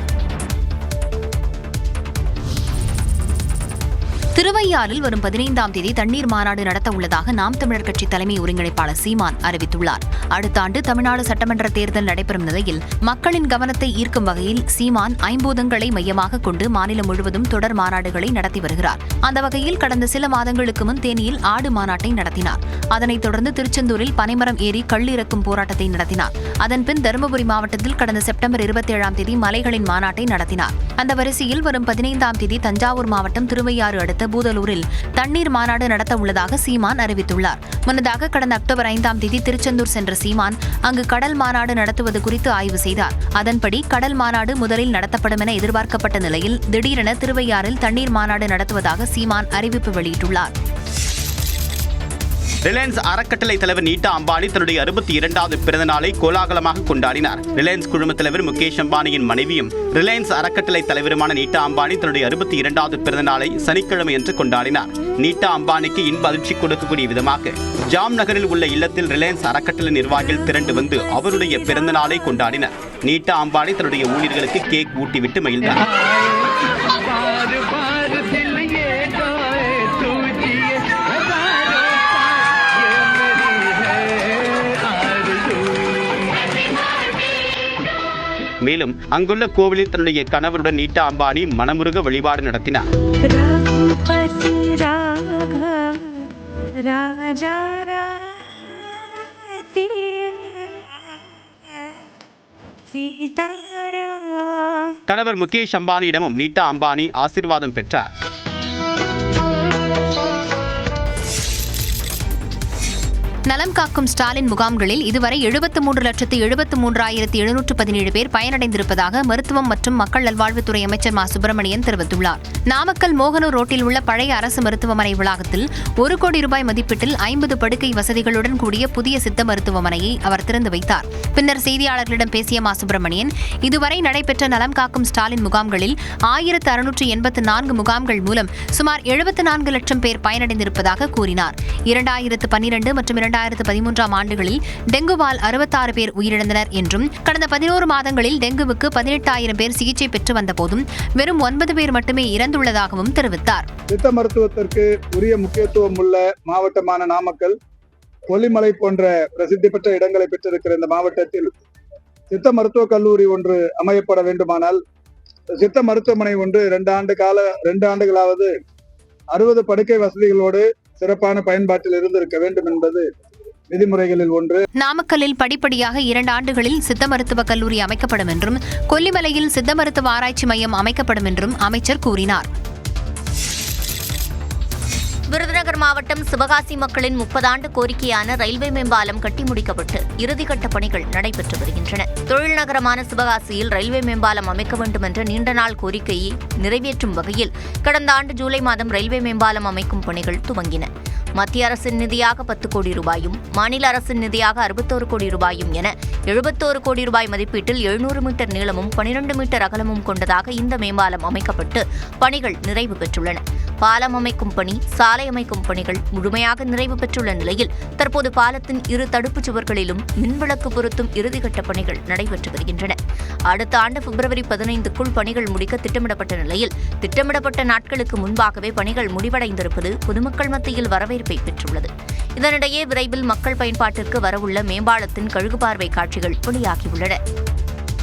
திருவையாறில் வரும் 15ஆம் தேதி தண்ணீர் மாநாடு நடத்த உள்ளதாக நாம் தமிழர் கட்சி தலைமை ஒருங்கிணைப்பாளர் சீமான் அறிவித்துள்ளார். அடுத்த ஆண்டு தமிழ்நாடு சட்டமன்ற தேர்தல் நடைபெறும் நிலையில் மக்களின் கவனத்தை ஈர்க்கும் வகையில் சீமான் ஐம்பூதங்களை மையமாக கொண்டு மாநிலம் முழுவதும் தொடர் மாநாடுகளை நடத்தி வருகிறார். அந்த வகையில் கடந்த சில மாதங்களுக்கு முன் தேனியில் ஆடு மாநாட்டை நடத்தினார். அதனைத் தொடர்ந்து திருச்செந்தூரில் பனைமரம் ஏறி கள்ளிறக்கும் போராட்டத்தை நடத்தினார். அதன்பின் தருமபுரி மாவட்டத்தில் கடந்த செப்டம்பர் 27ஆம் தேதி மலைகளின் மாநாட்டை நடத்தினார். அந்த வரிசையில் வரும் 15ஆம் தேதி தஞ்சாவூர் மாவட்டம் திருவையாறு அடுத்த பூதலூரில் தண்ணீர் மாநாடு நடத்த உள்ளதாக சீமான் அறிவித்துள்ளார். முன்னதாக கடந்த அக்டோபர் 5ஆம் தேதி திருச்செந்தூர் சென்ற சீமான் அங்கு கடல் மாநாடு நடத்துவது குறித்து ஆய்வு செய்தார். அதன்படி கடல் மாநாடு முதலில் நடத்தப்படும் என எதிர்பார்க்கப்பட்ட நிலையில் திடீரென திருவையாறில் தண்ணீர் மாநாடு நடத்துவதாக சீமான் அறிவிப்பு வெளியிட்டுள்ளார். ரிலையன்ஸ் அறக்கட்டளை தலைவர் நீட்டா அம்பானி தன்னுடைய 62வது பிறந்த நாளை கோலாகலமாக கொண்டாடினார். ரிலையன்ஸ் குழும தலைவர் முகேஷ் அம்பானியின் மனைவியும் ரிலையன்ஸ் அறக்கட்டளை தலைவருமான நீட்டா அம்பானி தன்னுடைய 62வது பிறந்த நாளை சனிக்கிழமை என்று கொண்டாடினார். நீட்டா அம்பானிக்கு இன்ப அதிர்ச்சி கொடுக்கக்கூடிய விதமாக ஜாம் நகரில் உள்ள இல்லத்தில் ரிலையன்ஸ் அறக்கட்டளை நிர்வாகிகள் திரண்டு வந்து அவருடைய பிறந்த நாளை கொண்டாடினர். நீட்டா அம்பானி தன்னுடைய ஊழியர்களுக்கு கேக் ஊட்டிவிட்டு மகிழ்ந்தார். மேலும் அங்குள்ள கோவிலில் தன்னுடைய கணவருடன் நீட்டா அம்பானி மனமுருக வழிபாடு நடத்தினார். கணவர் முகேஷ் அம்பானியிடமும் நீட்டா அம்பானி ஆசீர்வாதம் பெற்றார். நலம் காக்கும் ஸ்டாலின் முகாம்களில் இதுவரை 73,73,717 பேர் பயனடைந்திருப்பதாக மருத்துவம் மற்றும் மக்கள் நல்வாழ்வுத்துறை அமைச்சர் மா சுப்பிரமணியன் தெரிவித்துள்ளார். நாமக்கல் மோகனூர் ரோட்டில் உள்ள பழைய அரசு மருத்துவமனை வளாகத்தில் 1 கோடி ரூபாய் மதிப்பீட்டில் 50 படுக்கை வசதிகளுடன் கூடிய புதிய சித்த மருத்துவமனையை அவர் திறந்து வைத்தார். பின்னர் செய்தியாளர்களிடம் பேசிய மா சுப்பிரமணியன், இதுவரை நடைபெற்ற நலம் காக்கும் ஸ்டாலின் முகாம்களில் 1684 முகாம்கள் மூலம் சுமார் 74 லட்சம் பேர் பயனடைந்திருப்பதாக கூறினார். 2012 மற்றும் 2013 ஆண்டுகளில் டெங்குவால் 66 பேர் உயிரிழந்தனர் என்றும் கடந்த 11 மாதங்களில் டெங்குவுக்கு 18,000 பேர் சிகிச்சை பெற்று வந்த போதும் வெறும் 9 பேர் மட்டுமே இறந்துள்ளதாகவும் தெரிவித்தார். சித்த மருத்துவத்திற்கு உரிய முக்கியத்துவம் உள்ள மாவட்டமான நாமக்கல், கொல்லிமலை போன்ற பிரசித்தி பெற்ற இடங்களை பெற்றிருக்கிற இந்த மாவட்டத்தில் சித்த மருத்துவக் கல்லூரி ஒன்று அமையப்பட வேண்டுமானால் சித்த மருத்துவமனை ஒன்று 2 ஆண்டுகளாவது 60 படுக்கை வசதிகளோடு சிறப்பான பயன்பாட்டில் இருந்திருக்க வேண்டும் என்பது விதிமுறைகளில் ஒன்று. நாமக்கல்லில் படிப்படியாக 2 ஆண்டுகளில் சித்த மருத்துவக் கல்லூரி அமைக்கப்படும் என்றும் கொல்லிமலையில் சித்த மருத்துவ ஆராய்ச்சி மையம் அமைக்கப்படும் என்றும் அமைச்சர் கூறினார். விருதுநகர் மாவட்டம் சிவகாசி மக்களின் 30 ஆண்டு கோரிக்கையான ரயில்வே மேம்பாலம் கட்டி முடிக்கப்பட்டு இறுதிக்கட்ட பணிகள் நடைபெற்று வருகின்றன. தொழில் நகரமான சிவகாசியில் ரயில்வே மேம்பாலம் அமைக்க வேண்டும் என்ற நீண்ட நாள் கோரிக்கையை நிறைவேற்றும் வகையில் கடந்த ஆண்டு ஜூலை மாதம் ரயில்வே மேம்பாலம் அமைக்கும் பணிகள் துவங்கின. மத்திய அரசின் நிதியாக 10 கோடி ரூபாயும் மாநில அரசின் நிதியாக 61 கோடி ரூபாயும் என 71 கோடி ரூபாய் மதிப்பீட்டில் 700 மீட்டர் நீளமும் 12 மீட்டர் அகலமும் கொண்டதாக இந்த மேம்பாலம் அமைக்கப்பட்டு பணிகள் நிறைவு பெற்றுள்ளன. பாலம் அமைக்கும் பணி, சாலை அமைக்கும் பணிகள் முழுமையாக நிறைவு பெற்றுள்ள நிலையில் தற்போது பாலத்தின் 2 தடுப்புச் சுவர்களிலும் மின்விளக்கு பொருத்தும் இறுதிக்கட்ட பணிகள் நடைபெற்று வருகின்றன. அடுத்த ஆண்டு பிப்ரவரி 15க்குள் பணிகள் முடிக்க திட்டமிடப்பட்ட நிலையில் திட்டமிடப்பட்ட நாட்களுக்கு முன்பாகவே பணிகள் முடிவடைந்திருப்பது பொதுமக்கள் மத்தியில் வரவேற்பை பெற்றுள்ளது. இதனிடையே விரைவில் மக்கள் பயன்பாட்டிற்கு வரவுள்ள மேம்பாலத்தின் கழுகுபார்வை காட்சிகள் வெளியாகியுள்ளன.